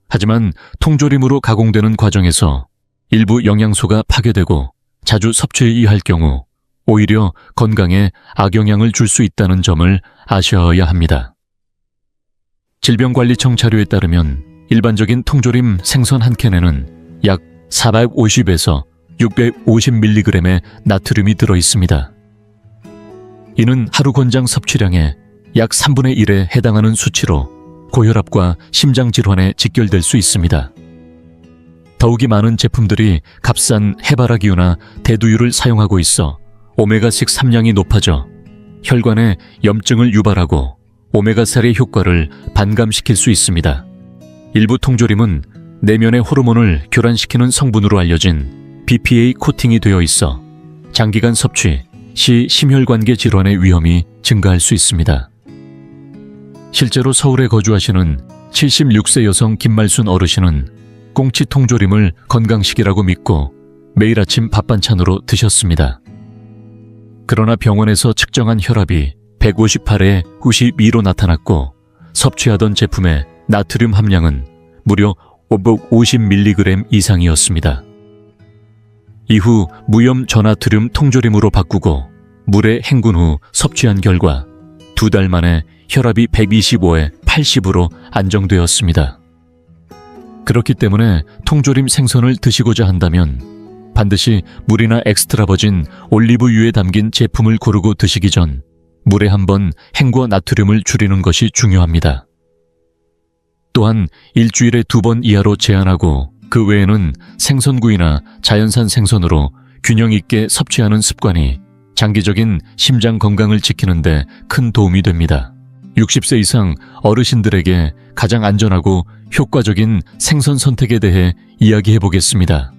하지만 통조림으로 가공되는 과정에서 일부 영양소가 파괴되고 자주 섭취해야 할 경우 오히려 건강에 악영향을 줄 수 있다는 점을 아셔야 합니다. 질병관리청 자료에 따르면 일반적인 통조림 생선 한 캔에는 약 450에서 650mg의 나트륨이 들어 있습니다. 이는 하루 권장 섭취량의 약 3분의 1에 해당하는 수치로 고혈압과 심장질환에 직결될 수 있습니다. 더욱이 많은 제품들이 값싼 해바라기유나 대두유를 사용하고 있어 오메가6 함량이 높아져 혈관에 염증을 유발하고 오메가3의 효과를 반감시킬 수 있습니다. 일부 통조림은 내면의 호르몬을 교란시키는 성분으로 알려진 BPA 코팅이 되어 있어 장기간 섭취 시 심혈관계 질환의 위험이 증가할 수 있습니다. 실제로 서울에 거주하시는 76세 여성 김말순 어르신은 꽁치 통조림을 건강식이라고 믿고 매일 아침 밥반찬으로 드셨습니다. 그러나 병원에서 측정한 혈압이 158에 92로 나타났고 섭취하던 제품의 나트륨 함량은 무려 550mg 이상이었습니다. 이후 무염 저나트륨 통조림으로 바꾸고 물에 헹군 후 섭취한 결과 2달 만에 혈압이 125에 80으로 안정되었습니다. 그렇기 때문에 통조림 생선을 드시고자 한다면 반드시 물이나 엑스트라버진 올리브유에 담긴 제품을 고르고 드시기 전 물에 한번 헹궈 나트륨을 줄이는 것이 중요합니다. 또한 일주일에 2번 이하로 제한하고 그 외에는 생선구이나 자연산 생선으로 균형 있게 섭취하는 습관이 장기적인 심장 건강을 지키는 데 큰 도움이 됩니다. 60세 이상 어르신들에게 가장 안전하고 효과적인 생선 선택에 대해 이야기해 보겠습니다.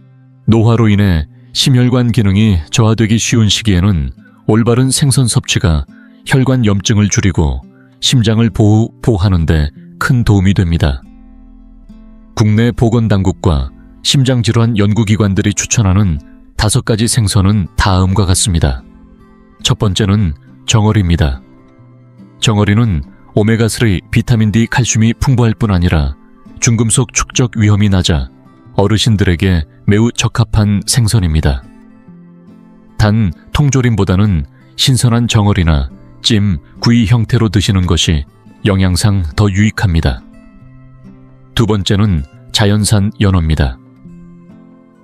노화로 인해 심혈관 기능이 저하되기 쉬운 시기에는 올바른 생선 섭취가 혈관 염증을 줄이고 심장을 보호하는 데 큰 도움이 됩니다. 국내 보건당국과 심장질환 연구기관들이 추천하는 5가지 생선은 다음과 같습니다. 첫 번째는 정어리입니다. 정어리는 오메가3 비타민 D 칼슘이 풍부할 뿐 아니라 중금속 축적 위험이 낮아 어르신들에게 매우 적합한 생선입니다. 단 통조림보다는 신선한 정어리나 찜, 구이 형태로 드시는 것이 영양상 더 유익합니다. 두 번째는 자연산 연어입니다.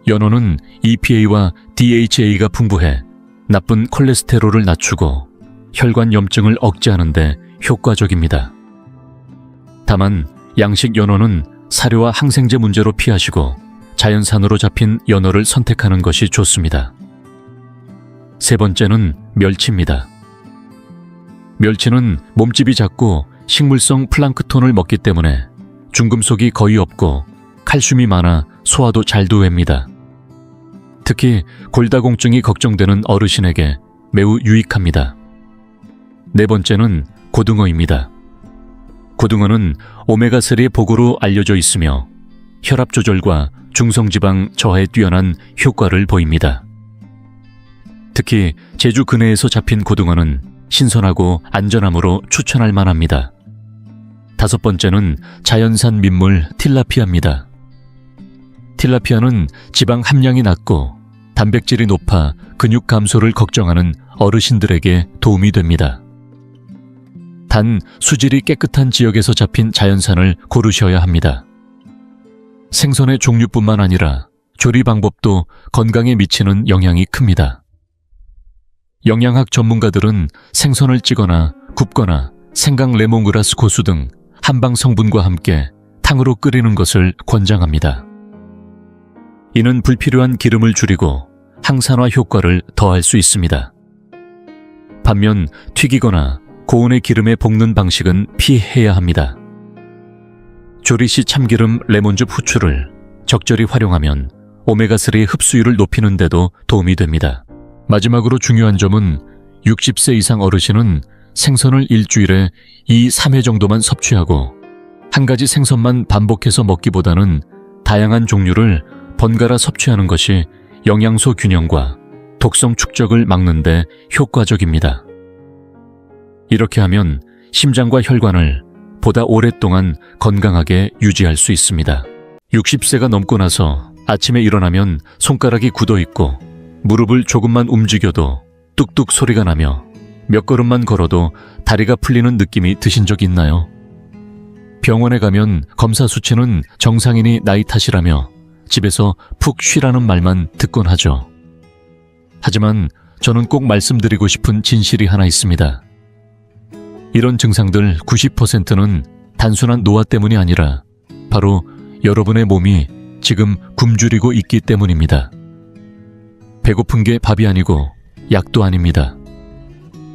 연어는 EPA와 DHA가 풍부해 나쁜 콜레스테롤을 낮추고 혈관 염증을 억제하는 데 효과적입니다. 다만 양식 연어는 사료와 항생제 문제로 피하시고 자연산으로 잡힌 연어를 선택하는 것이 좋습니다. 세 번째는 멸치입니다. 멸치는 몸집이 작고 식물성 플랑크톤을 먹기 때문에 중금속이 거의 없고 칼슘이 많아 소화도 잘 됩니다. 특히 골다공증이 걱정되는 어르신에게 매우 유익합니다. 네 번째는 고등어입니다. 고등어는 오메가3의 보고로 알려져 있으며 혈압 조절과 중성지방 저하에 뛰어난 효과를 보입니다. 특히 제주 근해에서 잡힌 고등어는 신선하고 안전함으로 추천할 만합니다. 다섯 번째는 자연산 민물 틸라피아입니다. 틸라피아는 지방 함량이 낮고 단백질이 높아 근육 감소를 걱정하는 어르신들에게 도움이 됩니다. 단 수질이 깨끗한 지역에서 잡힌 자연산을 고르셔야 합니다. 생선의 종류뿐만 아니라 조리 방법도 건강에 미치는 영향이 큽니다. 영양학 전문가들은 생선을 찌거나 굽거나 생강 레몬그라스 고수 등 한방 성분과 함께 탕으로 끓이는 것을 권장합니다. 이는 불필요한 기름을 줄이고 항산화 효과를 더할 수 있습니다. 반면 튀기거나 고온의 기름에 볶는 방식은 피해야 합니다. 조리 시 참기름, 레몬즙, 후추를 적절히 활용하면 오메가3 흡수율을 높이는 데도 도움이 됩니다. 마지막으로 중요한 점은 60세 이상 어르신은 생선을 일주일에 2-3회 정도만 섭취하고 한 가지 생선만 반복해서 먹기보다는 다양한 종류를 번갈아 섭취하는 것이 영양소 균형과 독성 축적을 막는 데 효과적입니다. 이렇게 하면 심장과 혈관을 보다 오랫동안 건강하게 유지할 수 있습니다. 60세가 넘고 나서 아침에 일어나면 손가락이 굳어 있고 무릎을 조금만 움직여도 뚝뚝 소리가 나며 몇 걸음만 걸어도 다리가 풀리는 느낌이 드신 적 있나요? 병원에 가면 검사 수치는 정상인이 나이 탓이라며 집에서 푹 쉬라는 말만 듣곤 하죠. 하지만 저는 꼭 말씀드리고 싶은 진실이 하나 있습니다. 이런 증상들 90%는 단순한 노화 때문이 아니라 바로 여러분의 몸이 지금 굶주리고 있기 때문입니다. 배고픈 게 밥이 아니고 약도 아닙니다.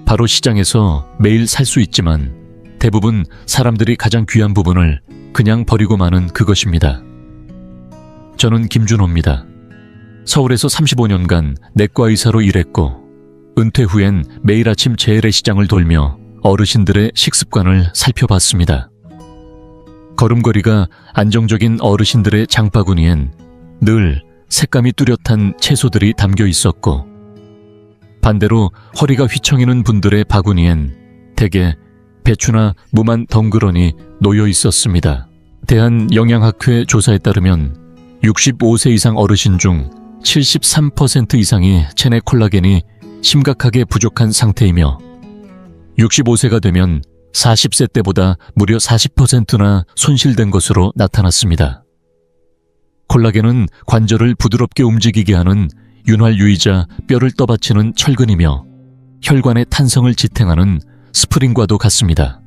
바로 시장에서 매일 살 수 있지만 대부분 사람들이 가장 귀한 부분을 그냥 버리고 마는 그것입니다. 저는 김준호입니다. 서울에서 35년간 내과 의사로 일했고 은퇴 후엔 매일 아침 재래시장을 돌며 어르신들의 식습관을 살펴봤습니다. 걸음걸이가 안정적인 어르신들의 장바구니엔 늘 색감이 뚜렷한 채소들이 담겨 있었고 반대로 허리가 휘청이는 분들의 바구니엔 대개 배추나 무만 덩그러니 놓여 있었습니다. 대한영양학회 조사에 따르면 65세 이상 어르신 중 73% 이상이 체내 콜라겐이 심각하게 부족한 상태이며 65세가 되면 40세 때보다 무려 40%나 손실된 것으로 나타났습니다. 콜라겐은 관절을 부드럽게 움직이게 하는 윤활유이자 뼈를 떠받치는 철근이며 혈관의 탄성을 지탱하는 스프링과도 같습니다.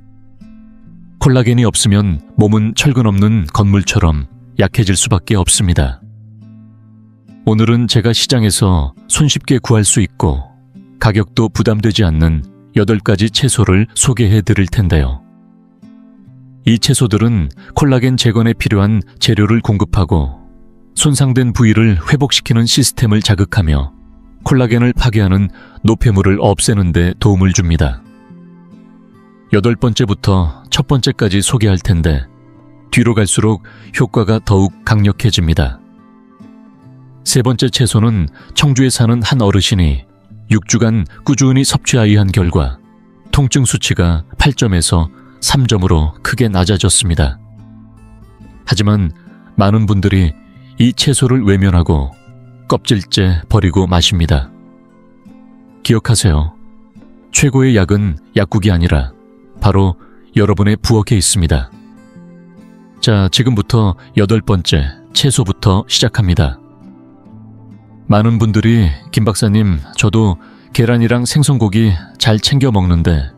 콜라겐이 없으면 몸은 철근 없는 건물처럼 약해질 수밖에 없습니다. 오늘은 제가 시장에서 손쉽게 구할 수 있고 가격도 부담되지 않는 8가지 채소를 소개해 드릴 텐데요. 이 채소들은 콜라겐 재건에 필요한 재료를 공급하고 손상된 부위를 회복시키는 시스템을 자극하며 콜라겐을 파괴하는 노폐물을 없애는 데 도움을 줍니다. 8번째부터 첫 번째까지 소개할 텐데 뒤로 갈수록 효과가 더욱 강력해집니다. 세 번째 채소는 청주에 사는 한 어르신이 6주간 꾸준히 섭취하여한 결과 통증 수치가 8점에서 3점으로 크게 낮아졌습니다. 하지만 많은 분들이 이 채소를 외면하고 껍질째 버리고 마십니다. 기억하세요. 최고의 약은 약국이 아니라 바로 여러분의 부엌에 있습니다. 자, 지금부터 8번째 채소부터 시작합니다. 많은 분들이 김 박사님, 저도 계란이랑 생선고기 잘 챙겨 먹는데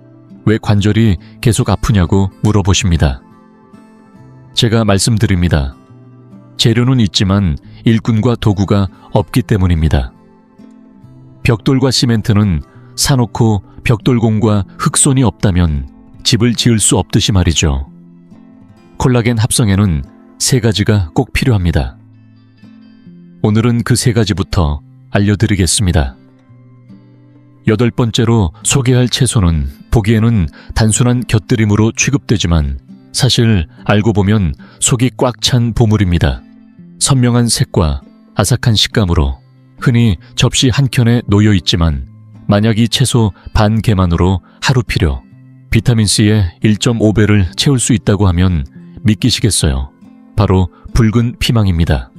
왜 관절이 계속 아프냐고 물어보십니다. 제가 말씀드립니다. 재료는 있지만 일꾼과 도구가 없기 때문입니다. 벽돌과 시멘트는 사놓고 벽돌공과 흙손이 없다면 집을 지을 수 없듯이 말이죠. 콜라겐 합성에는 3가지가 꼭 필요합니다. 오늘은 그 3가지부터 알려드리겠습니다. 8번째로 소개할 채소는 보기에는 단순한 곁들임으로 취급되지만 사실 알고 보면 속이 꽉 찬 보물입니다. 선명한 색과 아삭한 식감으로 흔히 접시 한켠에 놓여 있지만 만약 이 채소 반 개만으로 하루 필요 비타민C의 1.5배를 채울 수 있다고 하면 믿기시겠어요? 바로 붉은 피망입니다.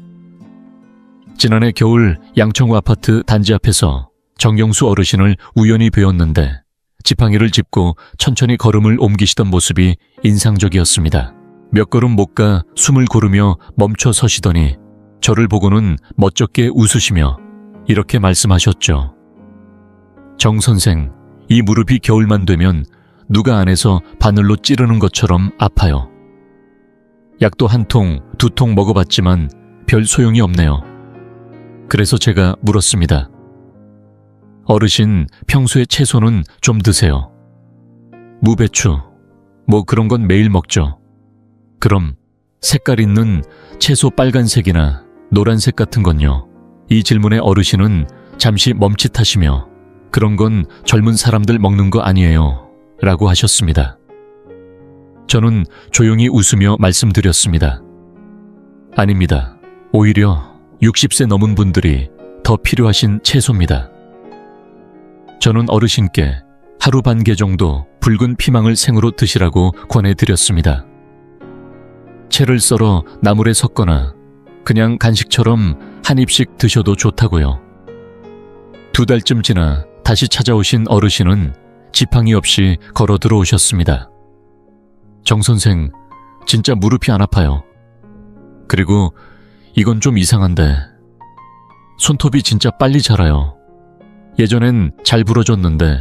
지난해 겨울 양천구 아파트 단지 앞에서 정경수 어르신을 우연히 뵈었는데 지팡이를 짚고 천천히 걸음을 옮기시던 모습이 인상적이었습니다. 몇 걸음 못 가 숨을 고르며 멈춰 서시더니 저를 보고는 멋쩍게 웃으시며 이렇게 말씀하셨죠. 정 선생, 이 무릎이 겨울만 되면 누가 안에서 바늘로 찌르는 것처럼 아파요. 약도 1통, 2통 먹어봤지만 별 소용이 없네요. 그래서 제가 물었습니다. 어르신, 평소에 채소는 좀 드세요. 무배추, 뭐 그런 건 매일 먹죠. 그럼 색깔 있는 채소 빨간색이나 노란색 같은 건요? 이 질문에 어르신은 잠시 멈칫하시며 그런 건 젊은 사람들 먹는 거 아니에요 라고 하셨습니다. 저는 조용히 웃으며 말씀드렸습니다. 아닙니다. 오히려 60세 넘은 분들이 더 필요하신 채소입니다. 저는 어르신께 하루 반 개 정도 붉은 피망을 생으로 드시라고 권해드렸습니다. 채를 썰어 나물에 섞거나 그냥 간식처럼 한 입씩 드셔도 좋다고요. 2달쯤 지나 다시 찾아오신 어르신은 지팡이 없이 걸어 들어오셨습니다. 정 선생, 진짜 무릎이 안 아파요. 그리고 이건 좀 이상한데 손톱이 진짜 빨리 자라요. 예전엔 잘 부러졌는데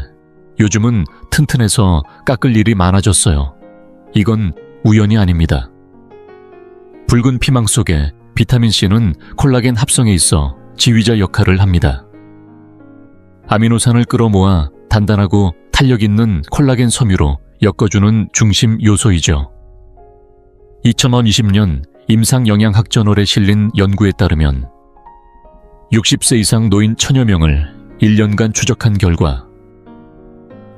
요즘은 튼튼해서 깎을 일이 많아졌어요. 이건 우연이 아닙니다. 붉은 피망 속에 비타민C는 콜라겐 합성에 있어 지휘자 역할을 합니다. 아미노산을 끌어모아 단단하고 탄력 있는 콜라겐 섬유로 엮어주는 중심 요소이죠. 2020년 임상영양학저널에 실린 연구에 따르면 60세 이상 노인 1000여 명을 1년간 추적한 결과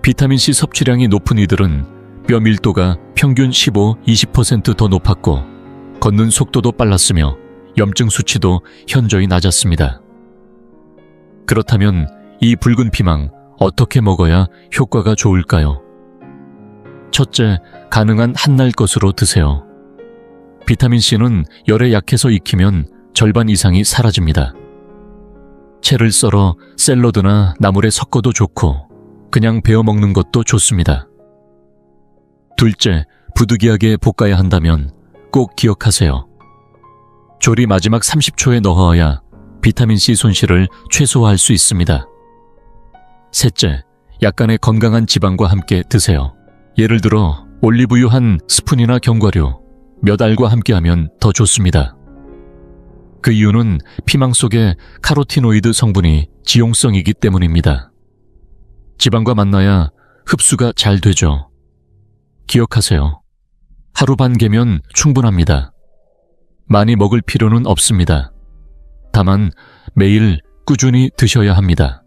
비타민C 섭취량이 높은 이들은 뼈 밀도가 평균 15-20% 더 높았고 걷는 속도도 빨랐으며 염증 수치도 현저히 낮았습니다. 그렇다면 이 붉은 피망 어떻게 먹어야 효과가 좋을까요? 첫째, 가능한 한날 것으로 드세요. 비타민C는 열에 약해서 익히면 절반 이상이 사라집니다. 채를 썰어 샐러드나 나물에 섞어도 좋고 그냥 베어 먹는 것도 좋습니다. 둘째, 부득이하게 볶아야 한다면 꼭 기억하세요. 조리 마지막 30초에 넣어야 비타민C 손실을 최소화할 수 있습니다. 셋째, 약간의 건강한 지방과 함께 드세요. 예를 들어 올리브유 한 스푼이나 견과류, 몇 알과 함께하면 더 좋습니다. 그 이유는 피망 속의 카로티노이드 성분이 지용성이기 때문입니다. 지방과 만나야 흡수가 잘 되죠. 기억하세요. 하루 반 개면 충분합니다. 많이 먹을 필요는 없습니다. 다만 매일 꾸준히 드셔야 합니다.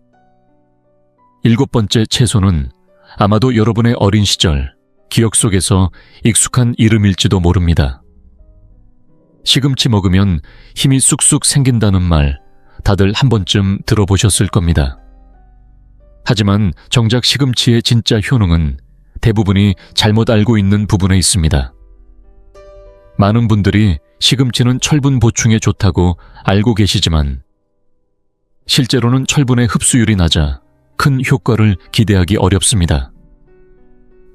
7번째 채소는 아마도 여러분의 어린 시절 기억 속에서 익숙한 이름일지도 모릅니다. 시금치 먹으면 힘이 쑥쑥 생긴다는 말 다들 한 번쯤 들어보셨을 겁니다. 하지만 정작 시금치의 진짜 효능은 대부분이 잘못 알고 있는 부분에 있습니다. 많은 분들이 시금치는 철분 보충에 좋다고 알고 계시지만 실제로는 철분의 흡수율이 낮아 큰 효과를 기대하기 어렵습니다.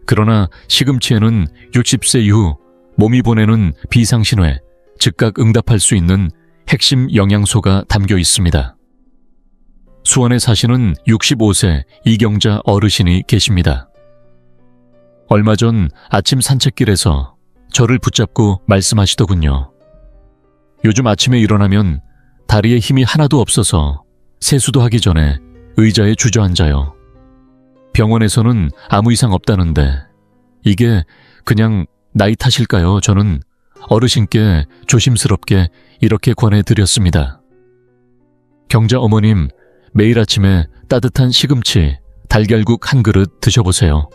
그러나 시금치에는 60세 이후 몸이 보내는 비상신호에 즉각 응답할 수 있는 핵심 영양소가 담겨 있습니다. 수원에 사시는 65세 이경자 어르신이 계십니다. 얼마 전 아침 산책길에서 저를 붙잡고 말씀하시더군요. 요즘 아침에 일어나면 다리에 힘이 하나도 없어서 세수도 하기 전에 의자에 주저앉아요. 병원에서는 아무 이상 없다는데 이게 그냥 나이 탓일까요? 저는 어르신께 조심스럽게 이렇게 권해드렸습니다. 경자 어머님, 매일 아침에 따뜻한 시금치, 달걀국 한 그릇 드셔보세요.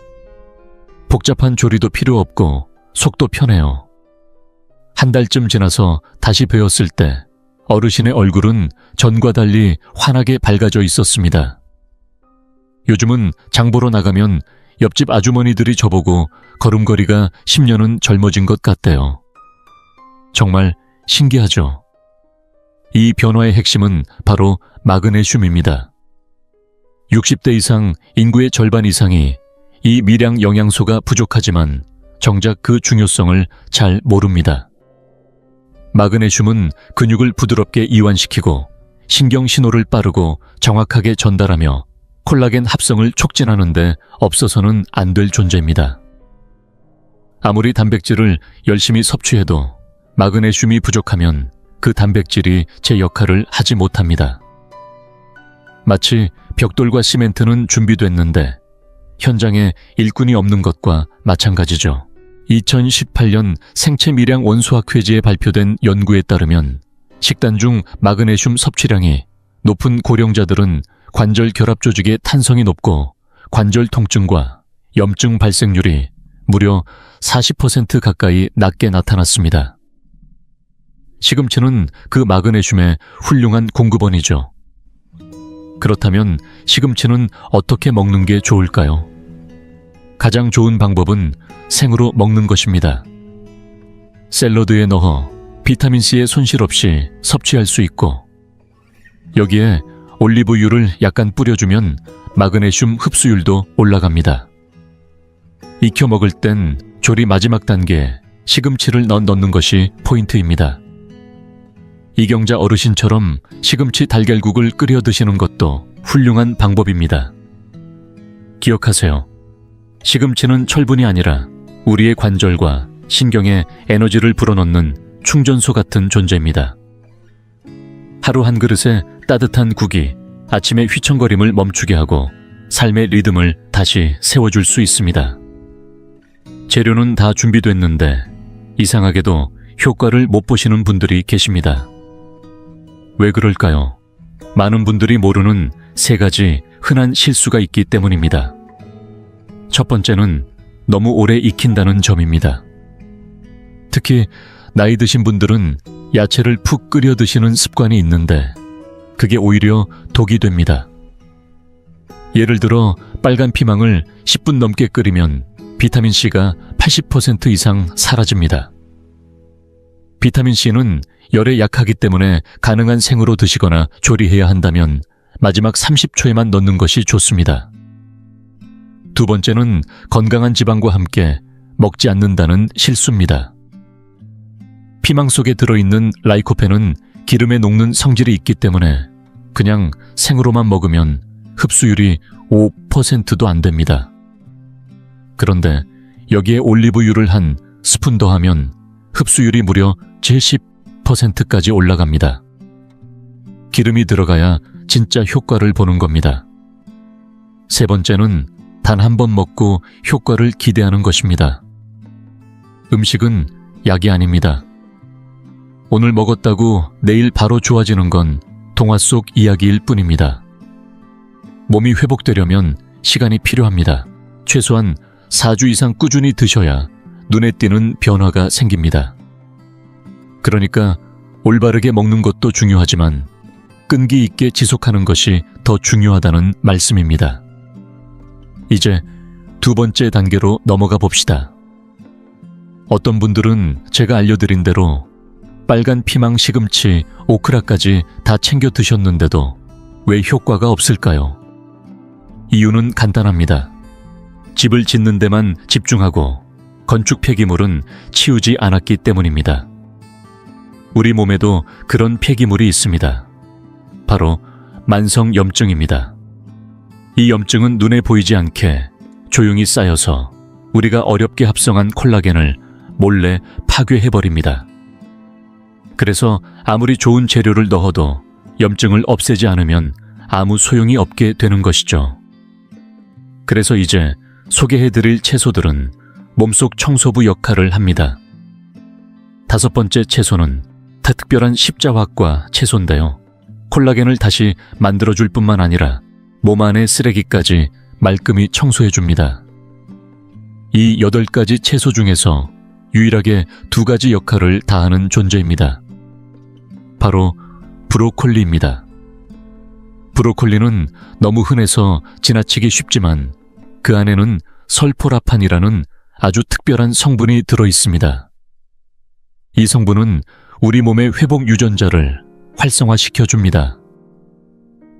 복잡한 조리도 필요 없고 속도 편해요. 한 달쯤 지나서 다시 뵈었을 때 어르신의 얼굴은 전과 달리 환하게 밝아져 있었습니다. 요즘은 장 보러 나가면 옆집 아주머니들이 저보고 걸음걸이가 10년은 젊어진 것 같대요. 정말 신기하죠? 이 변화의 핵심은 바로 마그네슘입니다. 60대 이상 인구의 절반 이상이 이 미량 영양소가 부족하지만 정작 그 중요성을 잘 모릅니다. 마그네슘은 근육을 부드럽게 이완시키고 신경 신호를 빠르고 정확하게 전달하며 콜라겐 합성을 촉진하는데 없어서는 안 될 존재입니다. 아무리 단백질을 열심히 섭취해도 마그네슘이 부족하면 그 단백질이 제 역할을 하지 못합니다. 마치 벽돌과 시멘트는 준비됐는데 현장에 일꾼이 없는 것과 마찬가지죠. 2018년 생체미량 원소학회지에 발표된 연구에 따르면 식단 중 마그네슘 섭취량이 높은 고령자들은 관절 결합 조직의 탄성이 높고 관절 통증과 염증 발생률이 무려 40% 가까이 낮게 나타났습니다. 시금치는 그 마그네슘의 훌륭한 공급원이죠. 그렇다면 시금치는 어떻게 먹는 게 좋을까요? 가장 좋은 방법은 생으로 먹는 것입니다. 샐러드에 넣어 비타민C의 손실 없이 섭취할 수 있고 여기에 올리브유를 약간 뿌려주면 마그네슘 흡수율도 올라갑니다. 익혀 먹을 땐 조리 마지막 단계에 시금치를 넣는 것이 포인트입니다. 이경자 어르신처럼 시금치 달걀국을 끓여 드시는 것도 훌륭한 방법입니다. 기억하세요. 시금치는 철분이 아니라 우리의 관절과 신경에 에너지를 불어넣는 충전소 같은 존재입니다. 하루 한 그릇의 따뜻한 국이 아침의 휘청거림을 멈추게 하고 삶의 리듬을 다시 세워줄 수 있습니다. 재료는 다 준비됐는데 이상하게도 효과를 못 보시는 분들이 계십니다. 왜 그럴까요? 많은 분들이 모르는 3가지 흔한 실수가 있기 때문입니다. 첫 번째는 너무 오래 익힌다는 점입니다. 특히 나이 드신 분들은 야채를 푹 끓여 드시는 습관이 있는데 그게 오히려 독이 됩니다. 예를 들어 빨간 피망을 10분 넘게 끓이면 비타민C가 80% 이상 사라집니다. 비타민C는 열에 약하기 때문에 가능한 생으로 드시거나 조리해야 한다면 마지막 30초에만 넣는 것이 좋습니다. 두 번째는 건강한 지방과 함께 먹지 않는다는 실수입니다. 피망 속에 들어있는 라이코펜은 기름에 녹는 성질이 있기 때문에 그냥 생으로만 먹으면 흡수율이 5%도 안 됩니다. 그런데 여기에 올리브유를 한 스푼 더하면 흡수율이 무려 70%까지 올라갑니다. 기름이 들어가야 진짜 효과를 보는 겁니다. 세 번째는 단 한 번 먹고 효과를 기대하는 것입니다. 음식은 약이 아닙니다. 오늘 먹었다고 내일 바로 좋아지는 건 동화 속 이야기일 뿐입니다. 몸이 회복되려면 시간이 필요합니다. 최소한 4주 이상 꾸준히 드셔야 눈에 띄는 변화가 생깁니다. 그러니까 올바르게 먹는 것도 중요하지만 끈기 있게 지속하는 것이 더 중요하다는 말씀입니다. 이제 2번째 단계로 넘어가 봅시다. 어떤 분들은 제가 알려드린 대로 빨간 피망, 시금치, 오크라까지 다 챙겨 드셨는데도 왜 효과가 없을까요? 이유는 간단합니다. 집을 짓는 데만 집중하고 건축 폐기물은 치우지 않았기 때문입니다. 우리 몸에도 그런 폐기물이 있습니다. 바로 만성염증입니다. 이 염증은 눈에 보이지 않게 조용히 쌓여서 우리가 어렵게 합성한 콜라겐을 몰래 파괴해버립니다. 그래서 아무리 좋은 재료를 넣어도 염증을 없애지 않으면 아무 소용이 없게 되는 것이죠. 그래서 이제 소개해드릴 채소들은 몸속 청소부 역할을 합니다. 5번째 채소는 특별한 십자화과 채소인데요. 콜라겐을 다시 만들어줄 뿐만 아니라 몸 안의 쓰레기까지 말끔히 청소해줍니다. 이 8가지 채소 중에서 유일하게 2가지 역할을 다하는 존재입니다. 바로 브로콜리입니다. 브로콜리는 너무 흔해서 지나치기 쉽지만 그 안에는 설포라판이라는 아주 특별한 성분이 들어있습니다. 이 성분은 우리 몸의 회복 유전자를 활성화시켜줍니다.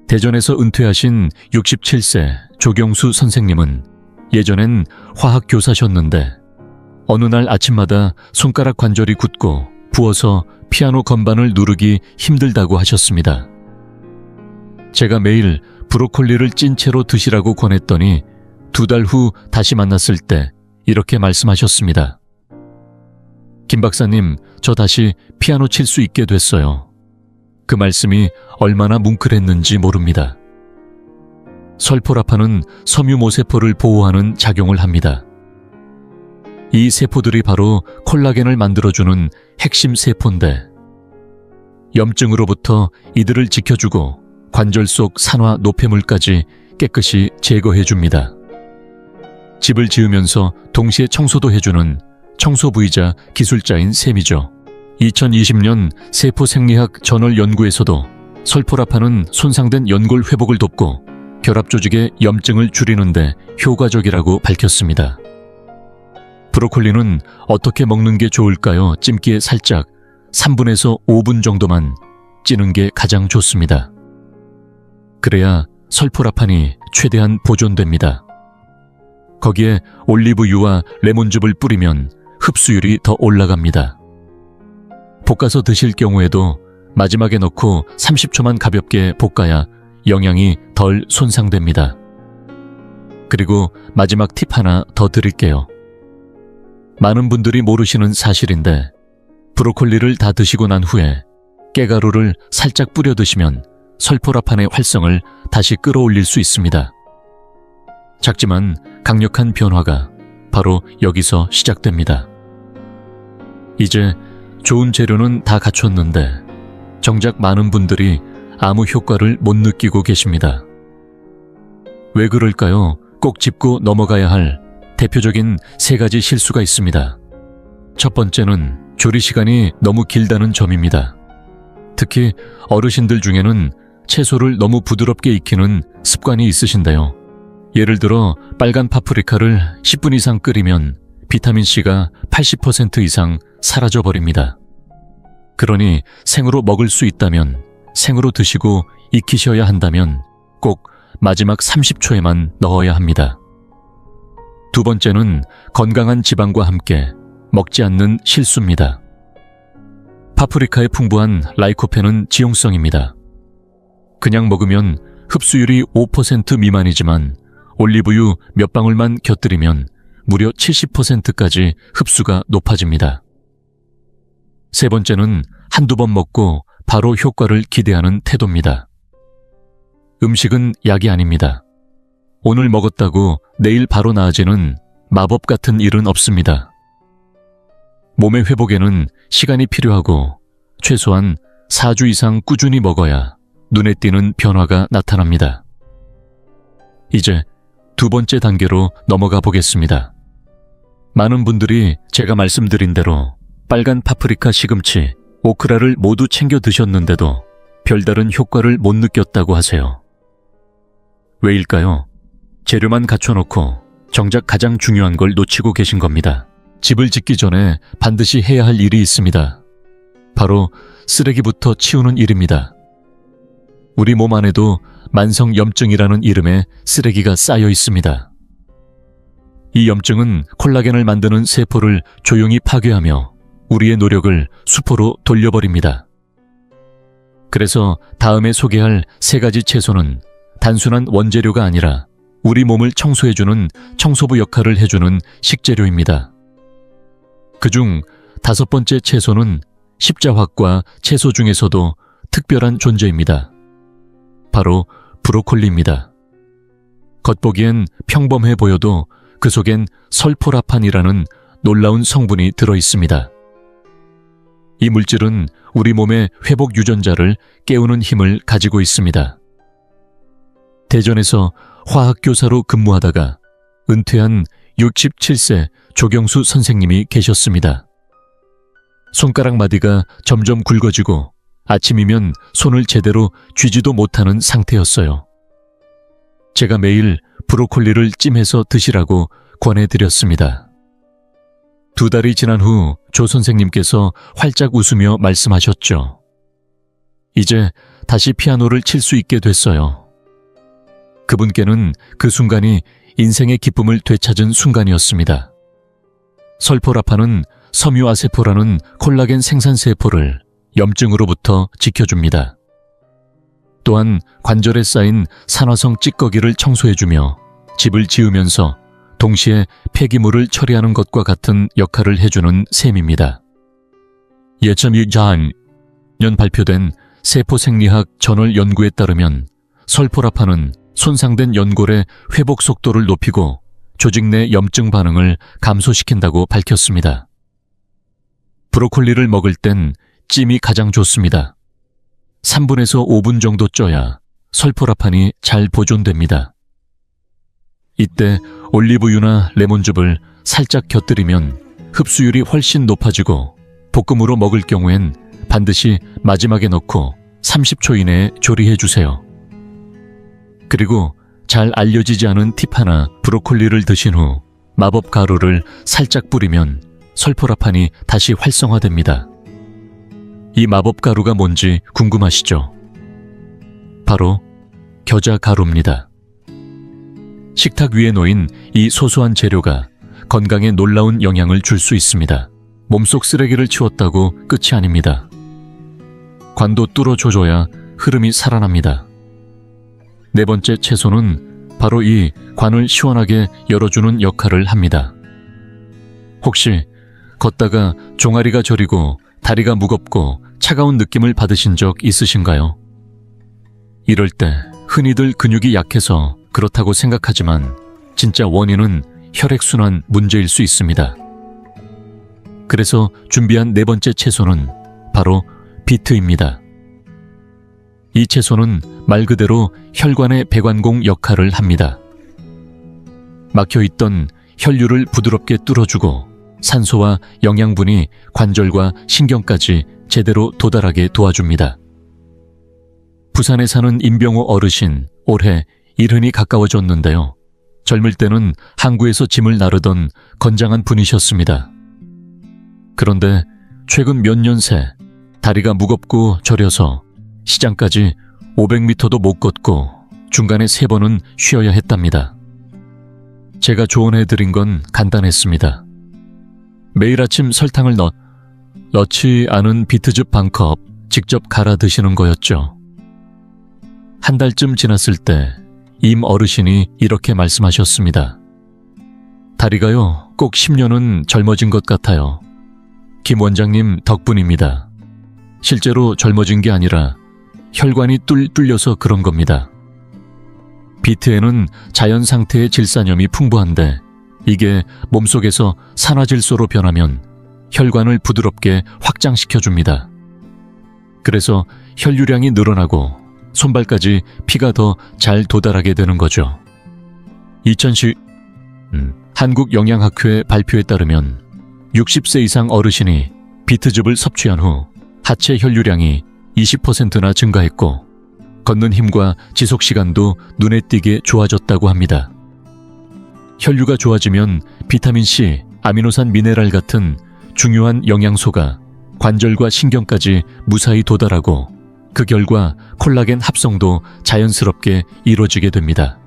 대전에서 은퇴하신 67세 조경수 선생님은 예전엔 화학 교사셨는데 어느 날 아침마다 손가락 관절이 굳고 부어서 피아노 건반을 누르기 힘들다고 하셨습니다. 제가 매일 브로콜리를 찐 채로 드시라고 권했더니 2달 후 다시 만났을 때 이렇게 말씀하셨습니다. 김 박사님, 저 다시 피아노 칠 수 있게 됐어요. 그 말씀이 얼마나 뭉클했는지 모릅니다. 설포라판은 섬유모세포를 보호하는 작용을 합니다. 이 세포들이 바로 콜라겐을 만들어주는 핵심 세포인데 염증으로부터 이들을 지켜주고 관절 속 산화 노폐물까지 깨끗이 제거해줍니다. 집을 지으면서 동시에 청소도 해주는 청소부이자 기술자인 셈이죠. 2020년 세포생리학 저널 연구에서도 설포라판은 손상된 연골 회복을 돕고 결합 조직의 염증을 줄이는데 효과적이라고 밝혔습니다. 브로콜리는 어떻게 먹는 게 좋을까요? 찜기에 살짝 3분에서 5분 정도만 찌는 게 가장 좋습니다. 그래야 설포라판이 최대한 보존됩니다. 거기에 올리브유와 레몬즙을 뿌리면 흡수율이 더 올라갑니다. 볶아서 드실 경우에도 마지막에 넣고 30초만 가볍게 볶아야 영양이 덜 손상됩니다. 그리고 마지막 팁 하나 더 드릴게요. 많은 분들이 모르시는 사실인데 브로콜리를 다 드시고 난 후에 깨가루를 살짝 뿌려 드시면 설포라판의 활성을 다시 끌어올릴 수 있습니다. 작지만 강력한 변화가 바로 여기서 시작됩니다. 이제 좋은 재료는 다 갖췄는데 정작 많은 분들이 아무 효과를 못 느끼고 계십니다. 왜 그럴까요? 꼭 짚고 넘어가야 할 대표적인 3가지 실수가 있습니다. 첫 번째는 조리 시간이 너무 길다는 점입니다. 특히 어르신들 중에는 채소를 너무 부드럽게 익히는 습관이 있으신데요. 예를 들어 빨간 파프리카를 10분 이상 끓이면 비타민C가 80% 이상 사라져버립니다. 그러니 생으로 먹을 수 있다면, 생으로 드시고 익히셔야 한다면 꼭 마지막 30초에만 넣어야 합니다. 두 번째는 건강한 지방과 함께 먹지 않는 실수입니다. 파프리카의 풍부한 라이코펜은 지용성입니다. 그냥 먹으면 흡수율이 5% 미만이지만 올리브유 몇 방울만 곁들이면 무려 70%까지 흡수가 높아집니다. 세 번째는 한두 번 먹고 바로 효과를 기대하는 태도입니다. 음식은 약이 아닙니다. 오늘 먹었다고 내일 바로 나아지는 마법 같은 일은 없습니다. 몸의 회복에는 시간이 필요하고 최소한 4주 이상 꾸준히 먹어야 눈에 띄는 변화가 나타납니다. 이제 두 번째 단계로 넘어가 보겠습니다. 많은 분들이 제가 말씀드린 대로 빨간 파프리카, 시금치, 오크라를 모두 챙겨 드셨는데도 별다른 효과를 못 느꼈다고 하세요. 왜일까요? 재료만 갖춰놓고 정작 가장 중요한 걸 놓치고 계신 겁니다. 집을 짓기 전에 반드시 해야 할 일이 있습니다. 바로 쓰레기부터 치우는 일입니다. 우리 몸 안에도 만성염증이라는 이름의 쓰레기가 쌓여 있습니다. 이 염증은 콜라겐을 만드는 세포를 조용히 파괴하며 우리의 노력을 수포로 돌려버립니다. 그래서 다음에 소개할 3가지 채소는 단순한 원재료가 아니라 우리 몸을 청소해주는 청소부 역할을 해주는 식재료입니다. 그중 5번째 채소는 십자화과 채소 중에서도 특별한 존재입니다. 바로 브로콜리입니다. 겉보기엔 평범해 보여도 그 속엔 설포라판이라는 놀라운 성분이 들어있습니다. 이 물질은 우리 몸의 회복 유전자를 깨우는 힘을 가지고 있습니다. 대전에서 화학교사로 근무하다가 은퇴한 67세 조경수 선생님이 계셨습니다. 손가락 마디가 점점 굵어지고 아침이면 손을 제대로 쥐지도 못하는 상태였어요. 제가 매일 브로콜리를 찜해서 드시라고 권해드렸습니다. 2달이 지난 후 조 선생님께서 활짝 웃으며 말씀하셨죠. 이제 다시 피아노를 칠 수 있게 됐어요. 그분께는 그 순간이 인생의 기쁨을 되찾은 순간이었습니다. 설포라판은 섬유아세포라는 콜라겐 생산세포를 염증으로부터 지켜줍니다. 또한 관절에 쌓인 산화성 찌꺼기를 청소해주며 집을 지으면서 동시에 폐기물을 처리하는 것과 같은 역할을 해주는 셈입니다. 2002년 발표된 세포생리학 저널 연구에 따르면 설포라판은 손상된 연골의 회복 속도를 높이고 조직 내 염증 반응을 감소시킨다고 밝혔습니다. 브로콜리를 먹을 땐 찜이 가장 좋습니다. 3분에서 5분 정도 쪄야 설포라판이 잘 보존됩니다. 이때 올리브유나 레몬즙을 살짝 곁들이면 흡수율이 훨씬 높아지고 볶음으로 먹을 경우엔 반드시 마지막에 넣고 30초 이내에 조리해 주세요. 그리고 잘 알려지지 않은 팁 하나, 브로콜리를 드신 후 마법 가루를 살짝 뿌리면 설포라판이 다시 활성화됩니다. 이 마법 가루가 뭔지 궁금하시죠? 바로 겨자 가루입니다. 식탁 위에 놓인 이 소소한 재료가 건강에 놀라운 영향을 줄 수 있습니다. 몸속 쓰레기를 치웠다고 끝이 아닙니다. 관도 뚫어줘줘야 흐름이 살아납니다. 4번째 채소는 바로 이 관을 시원하게 열어주는 역할을 합니다. 혹시 걷다가 종아리가 저리고 다리가 무겁고 차가운 느낌을 받으신 적 있으신가요? 이럴 때 흔히들 근육이 약해서 그렇다고 생각하지만 진짜 원인은 혈액순환 문제일 수 있습니다. 그래서 준비한 네 번째 채소는 바로 비트입니다. 이 채소는 말 그대로 혈관의 배관공 역할을 합니다. 막혀있던 혈류를 부드럽게 뚫어주고 산소와 영양분이 관절과 신경까지 제대로 도달하게 도와줍니다. 부산에 사는 임병호 어르신, 올해 70이 가까워졌는데요. 젊을 때는 항구에서 짐을 나르던 건장한 분이셨습니다. 그런데 최근 몇 년 새 다리가 무겁고 저려서 시장까지 500m도 못 걷고 중간에 3번은 쉬어야 했답니다. 제가 조언해드린 건 간단했습니다. 매일 아침 설탕을 넣지 않은 비트즙 반컵 직접 갈아 드시는 거였죠. 한 달쯤 지났을 때 임 어르신이 이렇게 말씀하셨습니다. 다리가요, 꼭 10년은 젊어진 것 같아요. 김 원장님 덕분입니다. 실제로 젊어진 게 아니라 혈관이 뚫려서 그런 겁니다. 비트에는 자연 상태의 질산염이 풍부한데 이게 몸속에서 산화질소로 변하면 혈관을 부드럽게 확장시켜줍니다. 그래서 혈류량이 늘어나고 손발까지 피가 더 잘 도달하게 되는 거죠. 2010 한국영양학회 발표에 따르면 60세 이상 어르신이 비트즙을 섭취한 후 하체 혈류량이 20%나 증가했고 걷는 힘과 지속시간도 눈에 띄게 좋아졌다고 합니다. 혈류가 좋아지면 비타민C, 아미노산 미네랄 같은 중요한 영양소가 관절과 신경까지 무사히 도달하고 그 결과 콜라겐 합성도 자연스럽게 이루어지게 됩니다.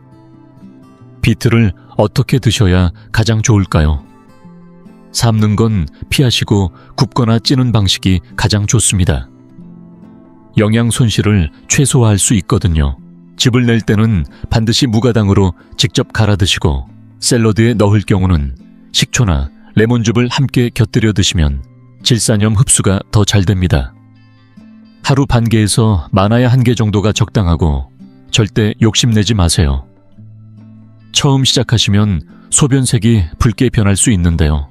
비트를 어떻게 드셔야 가장 좋을까요? 삶는 건 피하시고 굽거나 찌는 방식이 가장 좋습니다. 영양 손실을 최소화할 수 있거든요. 즙을 낼 때는 반드시 무가당으로 직접 갈아 드시고 샐러드에 넣을 경우는 식초나 레몬즙을 함께 곁들여 드시면 질산염 흡수가 더 잘 됩니다. 하루 반 개에서 많아야 1개 정도가 적당하고 절대 욕심내지 마세요. 처음 시작하시면 소변색이 붉게 변할 수 있는데요.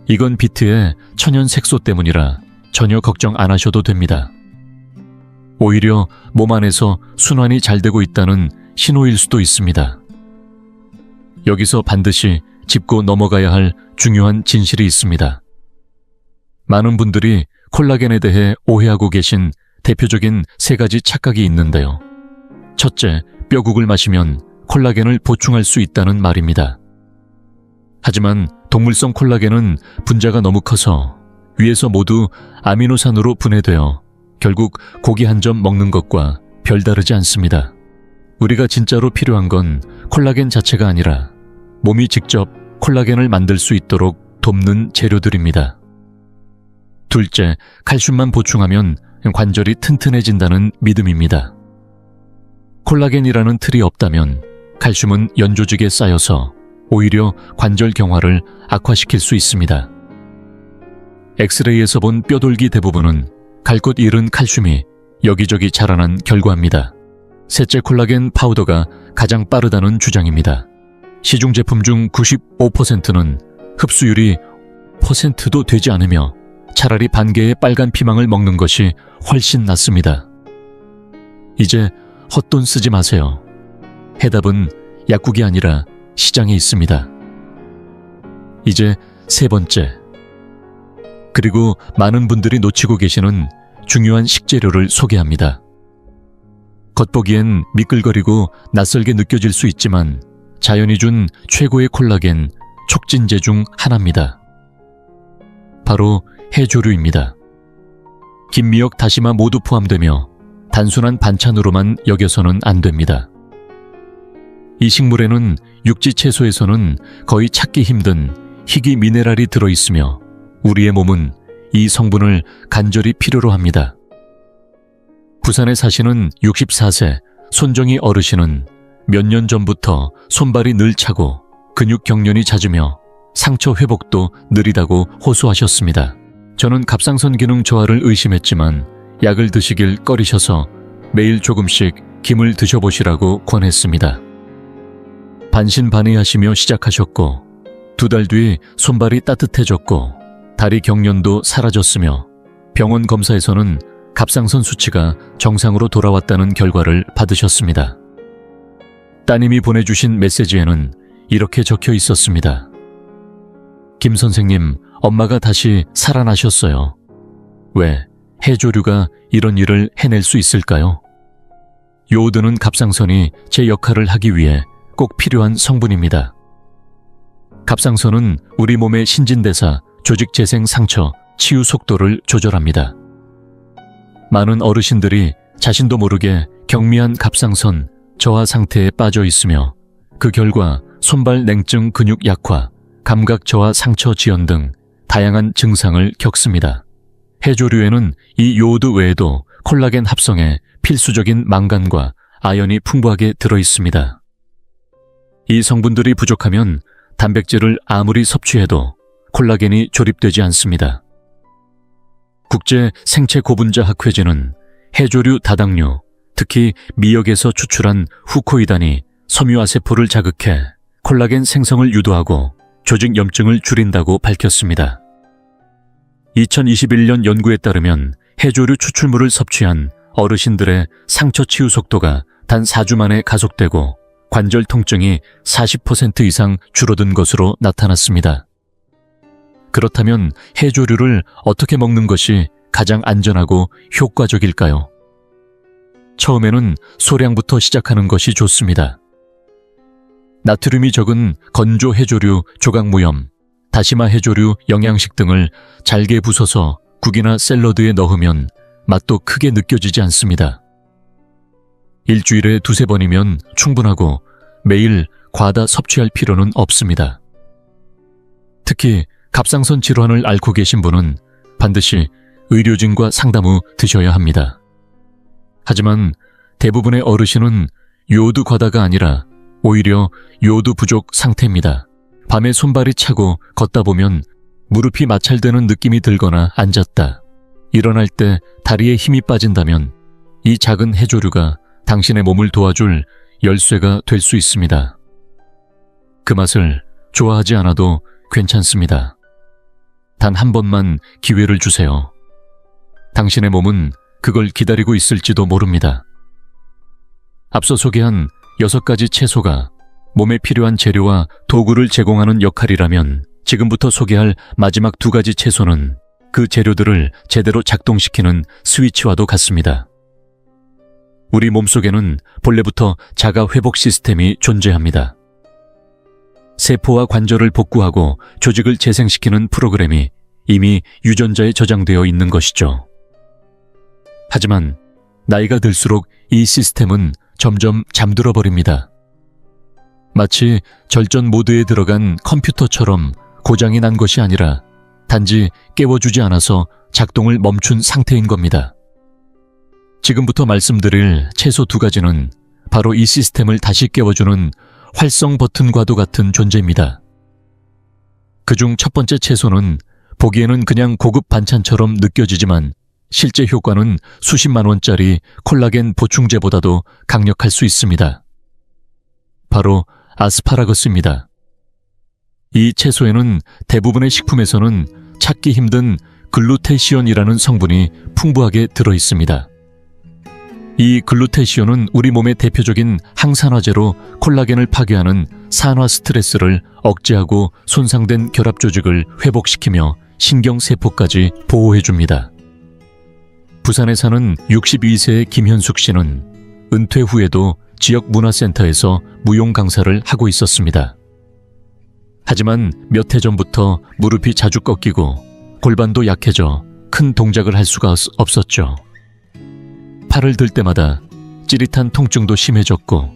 이건 비트의 천연 색소 때문이라 전혀 걱정 안 하셔도 됩니다. 오히려 몸 안에서 순환이 잘 되고 있다는 신호일 수도 있습니다. 여기서 반드시 짚고 넘어가야 할 중요한 진실이 있습니다. 많은 분들이 콜라겐에 대해 오해하고 계신 대표적인 3가지 착각이 있는데요. 첫째, 뼈국을 마시면 콜라겐을 보충할 수 있다는 말입니다. 하지만 동물성 콜라겐은 분자가 너무 커서 위에서 모두 아미노산으로 분해되어 결국 고기 한 점 먹는 것과 별다르지 않습니다. 우리가 진짜로 필요한 건 콜라겐 자체가 아니라 몸이 직접 콜라겐을 만들 수 있도록 돕는 재료들입니다. 둘째, 칼슘만 보충하면 관절이 튼튼해진다는 믿음입니다. 콜라겐이라는 틀이 없다면 칼슘은 연조직에 쌓여서 오히려 관절 경화를 악화시킬 수 있습니다. 엑스레이에서 본 뼈돌기 대부분은 갈 곳 잃은 칼슘이 여기저기 자라난 결과입니다. 셋째, 콜라겐 파우더가 가장 빠르다는 주장입니다. 시중 제품 중 95%는 흡수율이 1%도 되지 않으며 차라리 반 개의 빨간 피망을 먹는 것이 훨씬 낫습니다. 이제 헛돈 쓰지 마세요. 해답은 약국이 아니라 시장에 있습니다. 이제 3번째. 그리고 많은 분들이 놓치고 계시는 중요한 식재료를 소개합니다. 겉보기엔 미끌거리고 낯설게 느껴질 수 있지만 자연이 준 최고의 콜라겐 촉진제 중 하나입니다. 바로 해조류입니다. 김미역, 다시마 모두 포함되며 단순한 반찬으로만 여겨서는 안 됩니다. 이 식물에는 육지 채소에서는 거의 찾기 힘든 희귀 미네랄이 들어있으며 우리의 몸은 이 성분을 간절히 필요로 합니다. 부산에 사시는 64세 손정희 어르신은 몇 년 전부터 손발이 늘 차고 근육 경련이 잦으며 상처 회복도 느리다고 호소하셨습니다. 저는 갑상선 기능 저하를 의심했지만 약을 드시길 꺼리셔서 매일 조금씩 김을 드셔보시라고 권했습니다. 반신반의하시며 시작하셨고 2달 뒤 손발이 따뜻해졌고 다리 경련도 사라졌으며 병원 검사에서는 갑상선 수치가 정상으로 돌아왔다는 결과를 받으셨습니다. 따님이 보내주신 메시지에는 이렇게 적혀 있었습니다. 김 선생님, 엄마가 다시 살아나셨어요. 왜 해조류가 이런 일을 해낼 수 있을까요? 요오드는 갑상선이 제 역할을 하기 위해 꼭 필요한 성분입니다. 갑상선은 우리 몸의 신진대사, 조직 재생 상처, 치유 속도를 조절합니다. 많은 어르신들이 자신도 모르게 경미한 갑상선 저하 상태에 빠져 있으며 그 결과 손발 냉증 근육 약화, 감각 저하 상처 지연 등 다양한 증상을 겪습니다. 해조류에는 이 요오드 외에도 콜라겐 합성에 필수적인 망간과 아연이 풍부하게 들어있습니다. 이 성분들이 부족하면 단백질을 아무리 섭취해도 콜라겐이 조립되지 않습니다. 국제 생체 고분자 학회지는 해조류 다당류, 특히 미역에서 추출한 후코이단이 섬유화세포를 자극해 콜라겐 생성을 유도하고 조직 염증을 줄인다고 밝혔습니다. 2021년 연구에 따르면 해조류 추출물을 섭취한 어르신들의 상처 치유 속도가 단 4주 만에 가속되고 관절 통증이 40% 이상 줄어든 것으로 나타났습니다. 그렇다면 해조류를 어떻게 먹는 것이 가장 안전하고 효과적일까요? 처음에는 소량부터 시작하는 것이 좋습니다. 나트륨이 적은 건조 해조류 조각무염, 다시마 해조류 영양식 등을 잘게 부숴서 국이나 샐러드에 넣으면 맛도 크게 느껴지지 않습니다. 일주일에 2-3번이면 충분하고 매일 과다 섭취할 필요는 없습니다. 특히 갑상선 질환을 앓고 계신 분은 반드시 의료진과 상담 후 드셔야 합니다. 하지만 대부분의 어르신은 요오드 과다가 아니라 오히려 요오드 부족 상태입니다. 밤에 손발이 차고 걷다 보면 무릎이 마찰되는 느낌이 들거나 앉았다, 일어날 때 다리에 힘이 빠진다면 이 작은 해조류가 당신의 몸을 도와줄 열쇠가 될 수 있습니다. 그 맛을 좋아하지 않아도 괜찮습니다. 단 한 번만 기회를 주세요. 당신의 몸은 그걸 기다리고 있을지도 모릅니다. 앞서 소개한 6가지 채소가 몸에 필요한 재료와 도구를 제공하는 역할이라면 지금부터 소개할 마지막 2가지 채소는 그 재료들을 제대로 작동시키는 스위치와도 같습니다. 우리 몸속에는 본래부터 자가 회복 시스템이 존재합니다. 세포와 관절을 복구하고 조직을 재생시키는 프로그램이 이미 유전자에 저장되어 있는 것이죠. 하지만 나이가 들수록 이 시스템은 점점 잠들어 버립니다. 마치 절전 모드에 들어간 컴퓨터처럼 고장이 난 것이 아니라 단지 깨워주지 않아서 작동을 멈춘 상태인 겁니다. 지금부터 말씀드릴 채소 2가지는 바로 이 시스템을 다시 깨워주는 활성 버튼과도 같은 존재입니다. 그중 첫 번째 채소는 보기에는 그냥 고급 반찬처럼 느껴지지만 실제 효과는 수십만 원짜리 콜라겐 보충제보다도 강력할 수 있습니다. 바로 아스파라거스입니다. 이 채소에는 대부분의 식품에서는 찾기 힘든 글루테시온이라는 성분이 풍부하게 들어있습니다. 이 글루테시온은 우리 몸의 대표적인 항산화제로 콜라겐을 파괴하는 산화 스트레스를 억제하고 손상된 결합 조직을 회복시키며 신경세포까지 보호해줍니다. 부산에 사는 62세의 김현숙 씨는 은퇴 후에도 지역 문화센터에서 무용 강사를 하고 있었습니다. 하지만 몇 해 전부터 무릎이 자주 꺾이고 골반도 약해져 큰 동작을 할 수가 없었죠. 팔을 들 때마다 찌릿한 통증도 심해졌고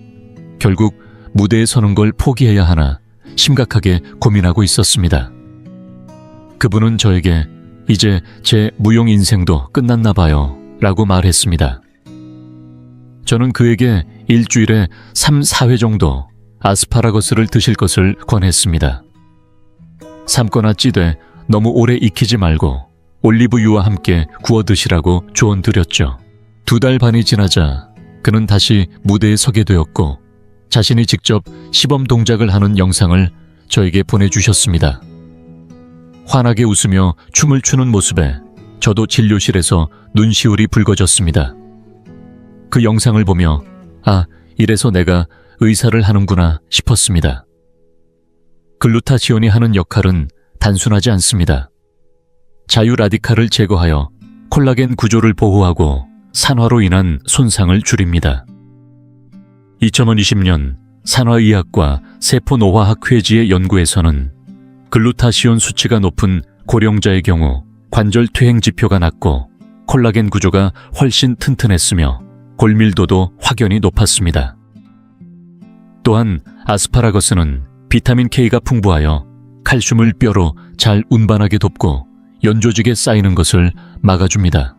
결국 무대에 서는 걸 포기해야 하나 심각하게 고민하고 있었습니다. 그분은 저에게 이제 제 무용 인생도 끝났나 봐요 라고 말했습니다. 저는 그에게 일주일에 3-4회 정도 아스파라거스를 드실 것을 권했습니다. 삶거나 찌되 너무 오래 익히지 말고 올리브유와 함께 구워 드시라고 조언 드렸죠. 2달 반이 지나자 그는 다시 무대에 서게 되었고 자신이 직접 시범 동작을 하는 영상을 저에게 보내주셨습니다. 환하게 웃으며 춤을 추는 모습에 저도 진료실에서 눈시울이 붉어졌습니다. 그 영상을 보며 아, 이래서 내가 의사를 하는구나 싶었습니다. 글루타치온이 하는 역할은 단순하지 않습니다. 자유 라디칼을 제거하여 콜라겐 구조를 보호하고 산화로 인한 손상을 줄입니다. 2020년 산화의학과 세포노화학 회지의 연구에서는 글루타시온 수치가 높은 고령자의 경우 관절 퇴행 지표가 낮고 콜라겐 구조가 훨씬 튼튼했으며 골밀도도 확연히 높았습니다. 또한 아스파라거스는 비타민 K가 풍부하여 칼슘을 뼈로 잘 운반하게 돕고 연조직에 쌓이는 것을 막아줍니다.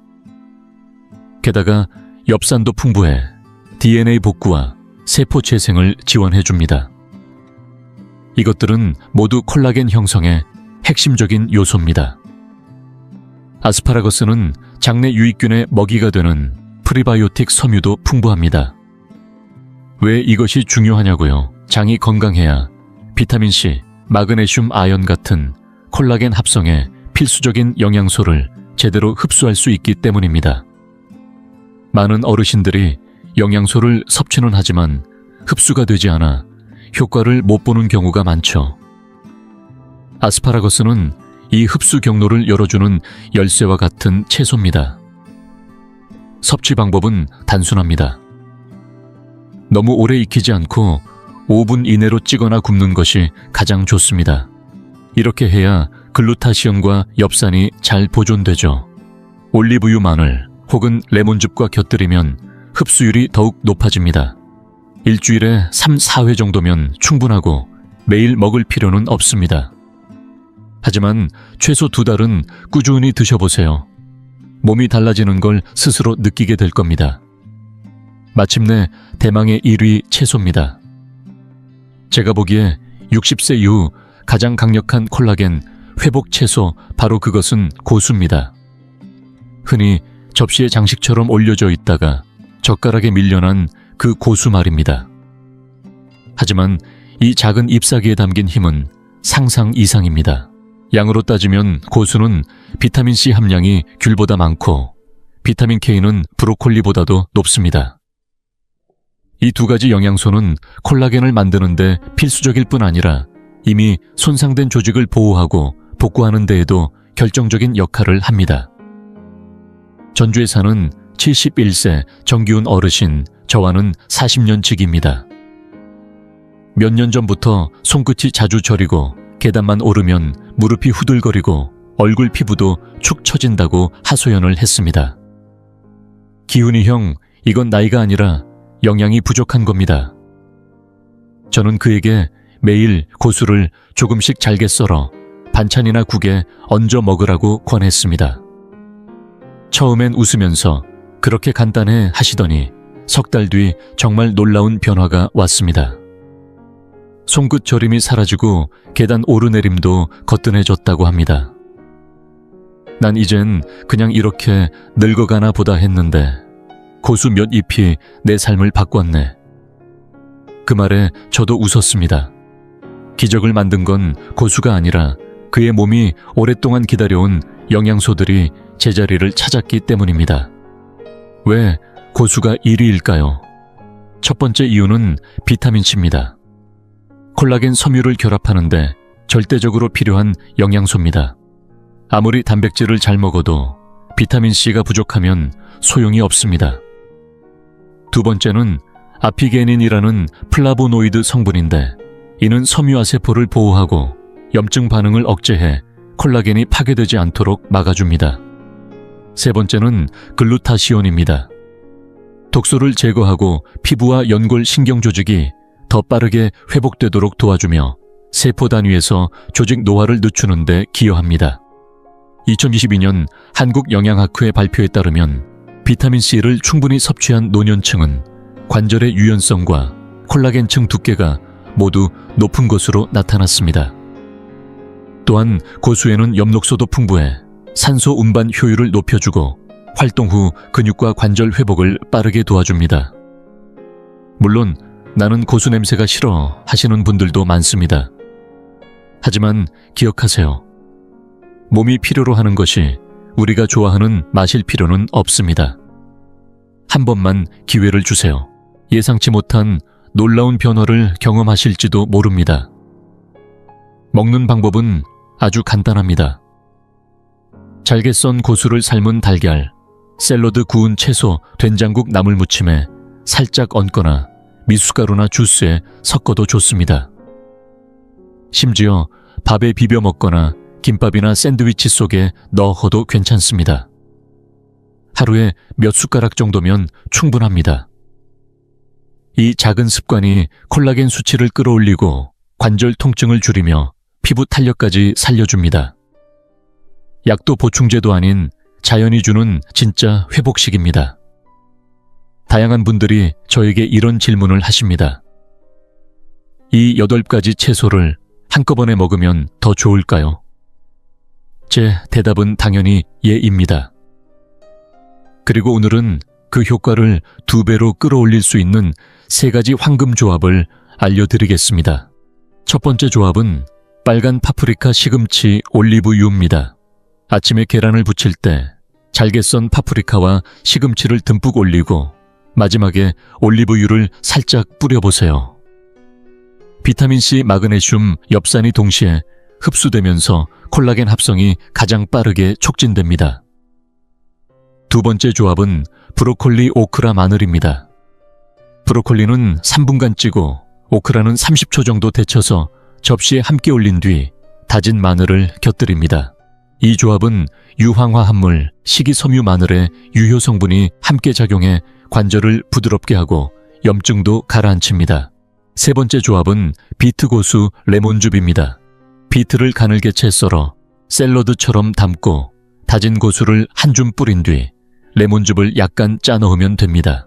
게다가 엽산도 풍부해 DNA 복구와 세포 재생을 지원해줍니다. 이것들은 모두 콜라겐 형성의 핵심적인 요소입니다. 아스파라거스는 장내 유익균의 먹이가 되는 프리바이오틱 섬유도 풍부합니다. 왜 이것이 중요하냐고요? 장이 건강해야 비타민C, 마그네슘, 아연 같은 콜라겐 합성에 필수적인 영양소를 제대로 흡수할 수 있기 때문입니다. 많은 어르신들이 영양소를 섭취는 하지만 흡수가 되지 않아 효과를 못 보는 경우가 많죠. 아스파라거스는 이 흡수 경로를 열어주는 열쇠와 같은 채소입니다. 섭취 방법은 단순합니다. 너무 오래 익히지 않고 5분 이내로 찌거나 굽는 것이 가장 좋습니다. 이렇게 해야 글루타시온과 엽산이 잘 보존되죠. 올리브유, 마늘 혹은 레몬즙과 곁들이면 흡수율이 더욱 높아집니다. 일주일에 3, 4회 정도면 충분하고 매일 먹을 필요는 없습니다. 하지만 최소 2달은 꾸준히 드셔보세요. 몸이 달라지는 걸 스스로 느끼게 될 겁니다. 마침내 대망의 1위 채소입니다. 제가 보기에 60세 이후 가장 강력한 콜라겐 회복 채소, 바로 그것은 고수입니다. 흔히 접시에 장식처럼 올려져 있다가 젓가락에 밀려난 그 고수 말입니다. 하지만 이 작은 잎사귀에 담긴 힘은 상상 이상입니다. 양으로 따지면 고수는 비타민C 함량이 귤보다 많고 비타민 K는 브로콜리보다도 높습니다. 이 두 가지 영양소는 콜라겐을 만드는 데 필수적일 뿐 아니라 이미 손상된 조직을 보호하고 복구하는 데에도 결정적인 역할을 합니다. 전주에 사는 71세 정기훈 어르신, 저와는 40년 지기입니다. 몇 년 전부터 손끝이 자주 저리고 계단만 오르면 무릎이 후들거리고 얼굴 피부도 축 처진다고 하소연을 했습니다. 기훈이 형, 이건 나이가 아니라 영양이 부족한 겁니다. 저는 그에게 매일 고수를 조금씩 잘게 썰어 반찬이나 국에 얹어 먹으라고 권했습니다. 처음엔 웃으면서 그렇게 간단해 하시더니 석 달 뒤 정말 놀라운 변화가 왔습니다. 손끝 저림이 사라지고 계단 오르내림도 거뜬해졌다고 합니다. 난 이젠 그냥 이렇게 늙어가나 보다 했는데 고수 몇 잎이 내 삶을 바꿨네. 그 말에 저도 웃었습니다. 기적을 만든 건 고수가 아니라 그의 몸이 오랫동안 기다려온 영양소들이 제자리를 찾았기 때문입니다. 왜 고수가 1위일까요? 첫 번째 이유는 비타민C입니다. 콜라겐 섬유를 결합하는데 절대적으로 필요한 영양소입니다. 아무리 단백질을 잘 먹어도 비타민C가 부족하면 소용이 없습니다. 두 번째는 아피게닌이라는 플라보노이드 성분인데 이는 섬유화 세포를 보호하고 염증 반응을 억제해 콜라겐이 파괴되지 않도록 막아줍니다. 세 번째는 글루타시온입니다. 독소를 제거하고 피부와 연골 신경 조직이 더 빠르게 회복되도록 도와주며 세포 단위에서 조직 노화를 늦추는 데 기여합니다. 2022년 한국영양학회 발표에 따르면 비타민C를 충분히 섭취한 노년층은 관절의 유연성과 콜라겐층 두께가 모두 높은 것으로 나타났습니다. 또한 고수에는 엽록소도 풍부해 산소 운반 효율을 높여주고 활동 후 근육과 관절 회복을 빠르게 도와줍니다. 물론 나는 고수 냄새가 싫어 하시는 분들도 많습니다. 하지만 기억하세요. 몸이 필요로 하는 것이 우리가 좋아하는 마실 필요는 없습니다. 한 번만 기회를 주세요. 예상치 못한 놀라운 변화를 경험하실지도 모릅니다. 먹는 방법은 아주 간단합니다. 잘게 썬 고수를 삶은 달걀, 샐러드 구운 채소, 된장국 나물 무침에 살짝 얹거나 미숫가루나 주스에 섞어도 좋습니다. 심지어 밥에 비벼 먹거나 김밥이나 샌드위치 속에 넣어도 괜찮습니다. 하루에 몇 숟가락 정도면 충분합니다. 이 작은 습관이 콜라겐 수치를 끌어올리고 관절 통증을 줄이며 피부 탄력까지 살려줍니다. 약도 보충제도 아닌 자연이 주는 진짜 회복식입니다. 다양한 분들이 저에게 이런 질문을 하십니다. 이 8가지 채소를 한꺼번에 먹으면 더 좋을까요? 제 대답은 당연히 예입니다. 그리고 오늘은 그 효과를 2배로 끌어올릴 수 있는 3가지 황금 조합을 알려드리겠습니다. 첫 번째 조합은 빨간 파프리카, 시금치, 올리브유입니다. 아침에 계란을 부칠 때 잘게 썬 파프리카와 시금치를 듬뿍 올리고 마지막에 올리브유를 살짝 뿌려보세요. 비타민C, 마그네슘, 엽산이 동시에 흡수되면서 콜라겐 합성이 가장 빠르게 촉진됩니다. 두 번째 조합은 브로콜리, 오크라, 마늘입니다. 브로콜리는 3분간 찌고 오크라는 30초 정도 데쳐서 접시에 함께 올린 뒤 다진 마늘을 곁들입니다. 이 조합은 유황화 합물, 식이섬유 마늘의 유효 성분이 함께 작용해 관절을 부드럽게 하고 염증도 가라앉힙니다. 세 번째 조합은 비트, 고수, 레몬즙입니다. 비트를 가늘게 채 썰어 샐러드처럼 담고 다진 고수를 한 줌 뿌린 뒤 레몬즙을 약간 짜 넣으면 됩니다.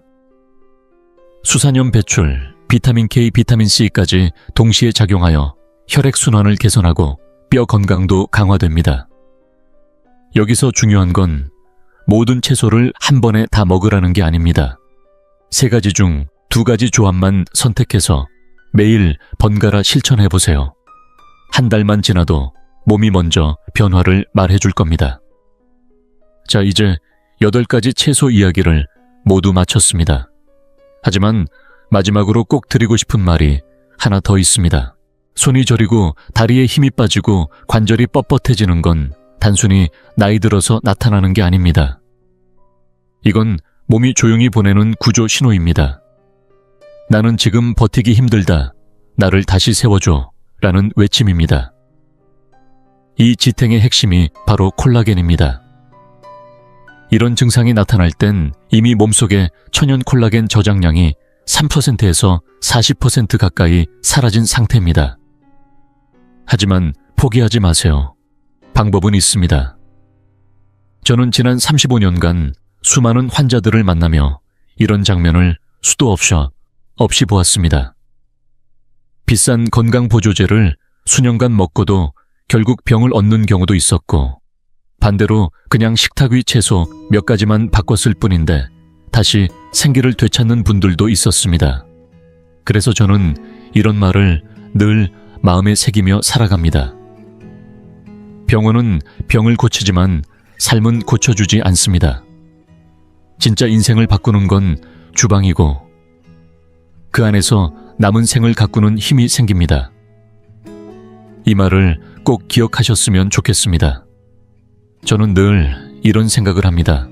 수산염 배출, 비타민 K, 비타민 C까지 동시에 작용하여 혈액순환을 개선하고 뼈 건강도 강화됩니다. 여기서 중요한 건 모든 채소를 한 번에 다 먹으라는 게 아닙니다. 3가지 중 2가지 조합만 선택해서 매일 번갈아 실천해보세요. 한 달만 지나도 몸이 먼저 변화를 말해줄 겁니다. 자, 이제 8가지 채소 이야기를 모두 마쳤습니다. 하지만 마지막으로 꼭 드리고 싶은 말이 하나 더 있습니다. 손이 저리고 다리에 힘이 빠지고 관절이 뻣뻣해지는 건 단순히 나이 들어서 나타나는 게 아닙니다. 이건 몸이 조용히 보내는 구조 신호입니다. 나는 지금 버티기 힘들다. 나를 다시 세워줘. 라는 외침입니다. 이 지탱의 핵심이 바로 콜라겐입니다. 이런 증상이 나타날 땐 이미 몸속에 천연 콜라겐 저장량이 3%에서 40% 가까이 사라진 상태입니다. 하지만 포기하지 마세요. 방법은 있습니다. 저는 지난 35년간 수많은 환자들을 만나며 이런 장면을 수도 없이 보았습니다. 비싼 건강보조제를 수년간 먹고도 결국 병을 얻는 경우도 있었고, 반대로 그냥 식탁 위 채소 몇 가지만 바꿨을 뿐인데 다시 생기를 되찾는 분들도 있었습니다. 그래서 저는 이런 말을 늘 마음에 새기며 살아갑니다. 병원은 병을 고치지만 삶은 고쳐주지 않습니다. 진짜 인생을 바꾸는 건 주방이고 그 안에서 남은 생을 가꾸는 힘이 생깁니다. 이 말을 꼭 기억하셨으면 좋겠습니다. 저는 늘 이런 생각을 합니다.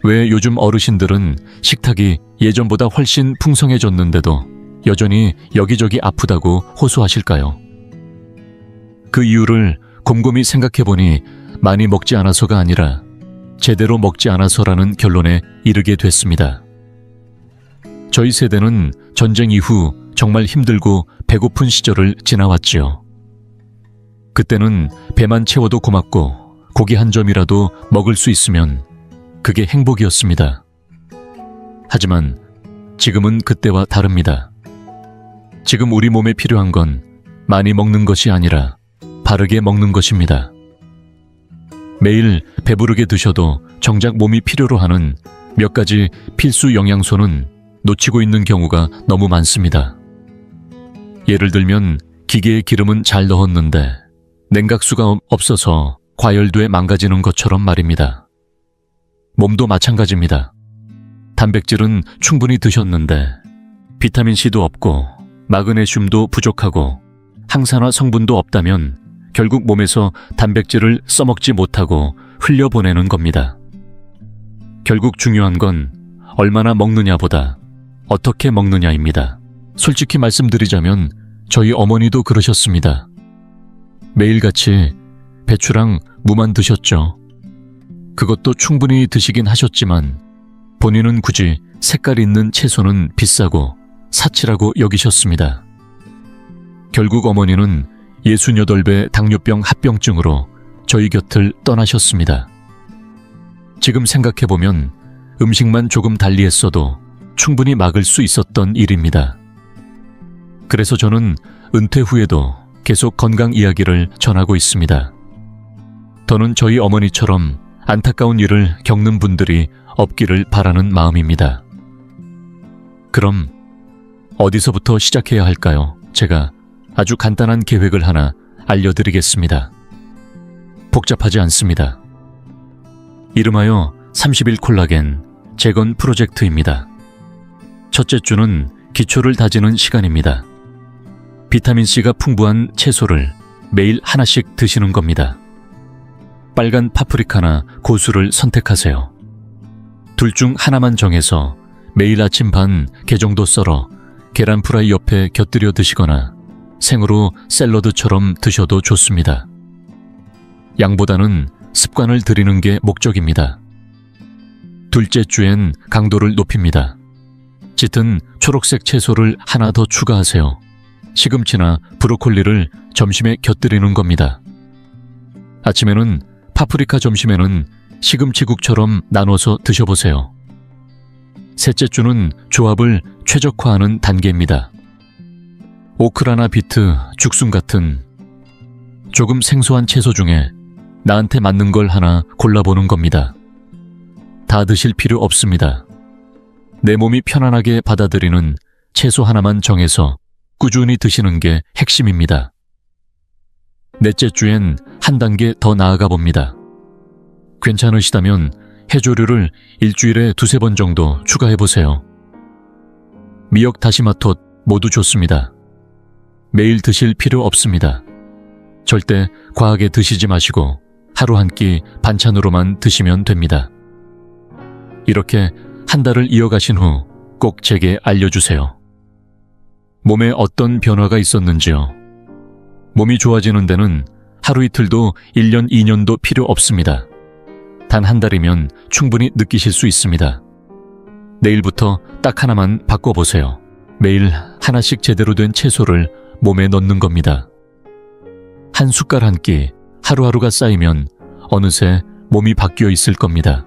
왜 요즘 어르신들은 식탁이 예전보다 훨씬 풍성해졌는데도 여전히 여기저기 아프다고 호소하실까요? 그 이유를 곰곰이 생각해보니 많이 먹지 않아서가 아니라 제대로 먹지 않아서라는 결론에 이르게 됐습니다. 저희 세대는 전쟁 이후 정말 힘들고 배고픈 시절을 지나왔지요. 그때는 배만 채워도 고맙고 고기 한 점이라도 먹을 수 있으면 그게 행복이었습니다. 하지만 지금은 그때와 다릅니다. 지금 우리 몸에 필요한 건 많이 먹는 것이 아니라 바르게 먹는 것입니다. 매일 배부르게 드셔도 정작 몸이 필요로 하는 몇 가지 필수 영양소는 놓치고 있는 경우가 너무 많습니다. 예를 들면 기계에 기름은 잘 넣었는데 냉각수가 없어서 과열돼 망가지는 것처럼 말입니다. 몸도 마찬가지입니다. 단백질은 충분히 드셨는데 비타민C도 없고 마그네슘도 부족하고 항산화 성분도 없다면 결국 몸에서 단백질을 써먹지 못하고 흘려보내는 겁니다. 결국 중요한 건 얼마나 먹느냐보다 어떻게 먹느냐입니다. 솔직히 말씀드리자면 저희 어머니도 그러셨습니다. 매일같이 배추랑 무만 드셨죠. 그것도 충분히 드시긴 하셨지만 본인은 굳이 색깔 있는 채소는 비싸고 사치라고 여기셨습니다. 결국 어머니는 68배 당뇨병 합병증으로 저희 곁을 떠나셨습니다. 지금 생각해보면 음식만 조금 달리했어도 충분히 막을 수 있었던 일입니다. 그래서 저는 은퇴 후에도 계속 건강 이야기를 전하고 있습니다. 더는 저희 어머니처럼 안타까운 일을 겪는 분들이 없기를 바라는 마음입니다. 그럼 어디서부터 시작해야 할까요? 제가 아주 간단한 계획을 하나 알려드리겠습니다. 복잡하지 않습니다. 이름하여 30일 콜라겐 재건 프로젝트입니다. 첫째 주는 기초를 다지는 시간입니다. 비타민C가 풍부한 채소를 매일 하나씩 드시는 겁니다. 빨간 파프리카나 고수를 선택하세요. 둘 중 하나만 정해서 매일 아침 반 개 정도 썰어 계란 프라이 옆에 곁들여 드시거나 생으로 샐러드처럼 드셔도 좋습니다. 양보다는 습관을 들이는 게 목적입니다. 둘째 주엔 강도를 높입니다. 짙은 초록색 채소를 하나 더 추가하세요. 시금치나 브로콜리를 점심에 곁들이는 겁니다. 아침에는 파프리카, 점심에는 시금치국처럼 나눠서 드셔보세요. 셋째 주는 조합을 최적화하는 단계입니다. 오크라나 비트, 죽순 같은 조금 생소한 채소 중에 나한테 맞는 걸 하나 골라보는 겁니다. 다 드실 필요 없습니다. 내 몸이 편안하게 받아들이는 채소 하나만 정해서 꾸준히 드시는 게 핵심입니다. 넷째 주엔 한 단계 더 나아가 봅니다. 괜찮으시다면 해조류를 일주일에 2-3번 정도 추가해보세요. 미역, 다시마톳 모두 좋습니다. 매일 드실 필요 없습니다. 절대 과하게 드시지 마시고 하루 한 끼 반찬으로만 드시면 됩니다. 이렇게 한 달을 이어가신 후 꼭 제게 알려주세요. 몸에 어떤 변화가 있었는지요. 몸이 좋아지는 데는 하루 이틀도 1년, 2년도 필요 없습니다. 단 한 달이면 충분히 느끼실 수 있습니다. 내일부터 딱 하나만 바꿔보세요. 매일 하나씩 제대로 된 채소를 몸에 넣는 겁니다. 한 숟갈 한 끼, 하루하루가 쌓이면 어느새 몸이 바뀌어 있을 겁니다.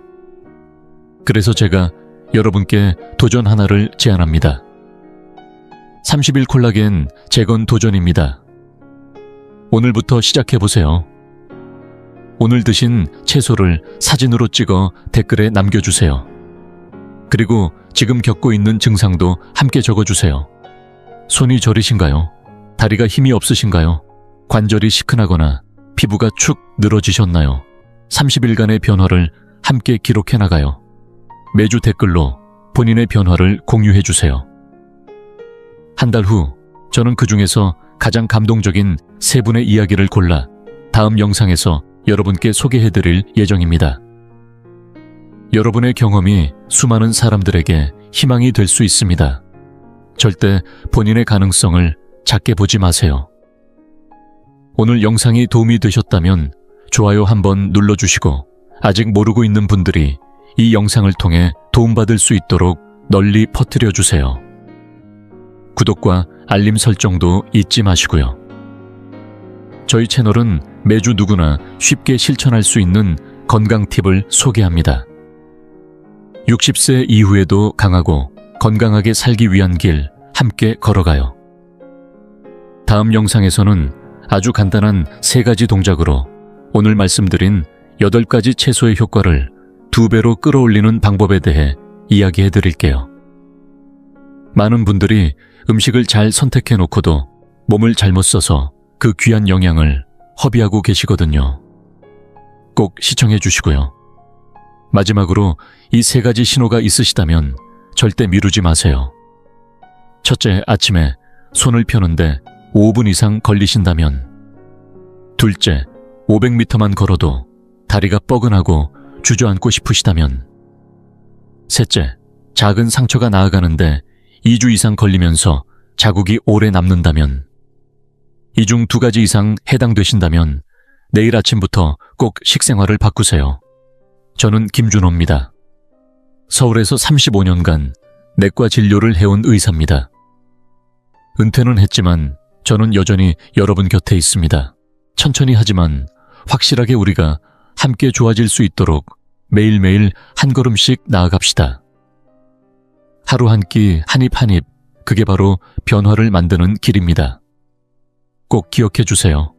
그래서 제가 여러분께 도전 하나를 제안합니다. 30일 콜라겐 재건 도전입니다. 오늘부터 시작해보세요. 오늘 드신 채소를 사진으로 찍어 댓글에 남겨주세요. 그리고 지금 겪고 있는 증상도 함께 적어주세요. 손이 저리신가요? 다리가 힘이 없으신가요? 관절이 시큰하거나 피부가 축 늘어지셨나요? 30일간의 변화를 함께 기록해 나가요. 매주 댓글로 본인의 변화를 공유해주세요. 한 달 후 저는 그 중에서 가장 감동적인 3분의 이야기를 골라 다음 영상에서 여러분께 소개해드릴 예정입니다. 여러분의 경험이 수많은 사람들에게 희망이 될 수 있습니다. 절대 본인의 가능성을 작게 보지 마세요. 오늘 영상이 도움이 되셨다면 좋아요 한번 눌러주시고 아직 모르고 있는 분들이 이 영상을 통해 도움받을 수 있도록 널리 퍼뜨려 주세요. 구독과 알림 설정도 잊지 마시고요. 저희 채널은 매주 누구나 쉽게 실천할 수 있는 건강 팁을 소개합니다. 60세 이후에도 강하고 건강하게 살기 위한 길 함께 걸어가요. 다음 영상에서는 아주 간단한 3가지 동작으로 오늘 말씀드린 8가지 채소의 효과를 2배로 끌어올리는 방법에 대해 이야기해 드릴게요. 많은 분들이 음식을 잘 선택해 놓고도 몸을 잘못 써서 그 귀한 영양을 허비하고 계시거든요. 꼭 시청해 주시고요. 마지막으로 이 3가지 신호가 있으시다면 절대 미루지 마세요. 첫째, 아침에 손을 펴는데 5분 이상 걸리신다면. 둘째, 500m만 걸어도 다리가 뻐근하고 주저앉고 싶으시다면. 셋째, 작은 상처가 나아가는데 2주 이상 걸리면서 자국이 오래 남는다면. 이 중 2가지 이상 해당되신다면 내일 아침부터 꼭 식생활을 바꾸세요. 저는 김준호입니다. 서울에서 35년간 내과 진료를 해온 의사입니다. 은퇴는 했지만 저는 여전히 여러분 곁에 있습니다. 천천히 하지만 확실하게 우리가 함께 좋아질 수 있도록 매일매일 한 걸음씩 나아갑시다. 하루 한 끼, 한 입 한 입, 그게 바로 변화를 만드는 길입니다. 꼭 기억해 주세요.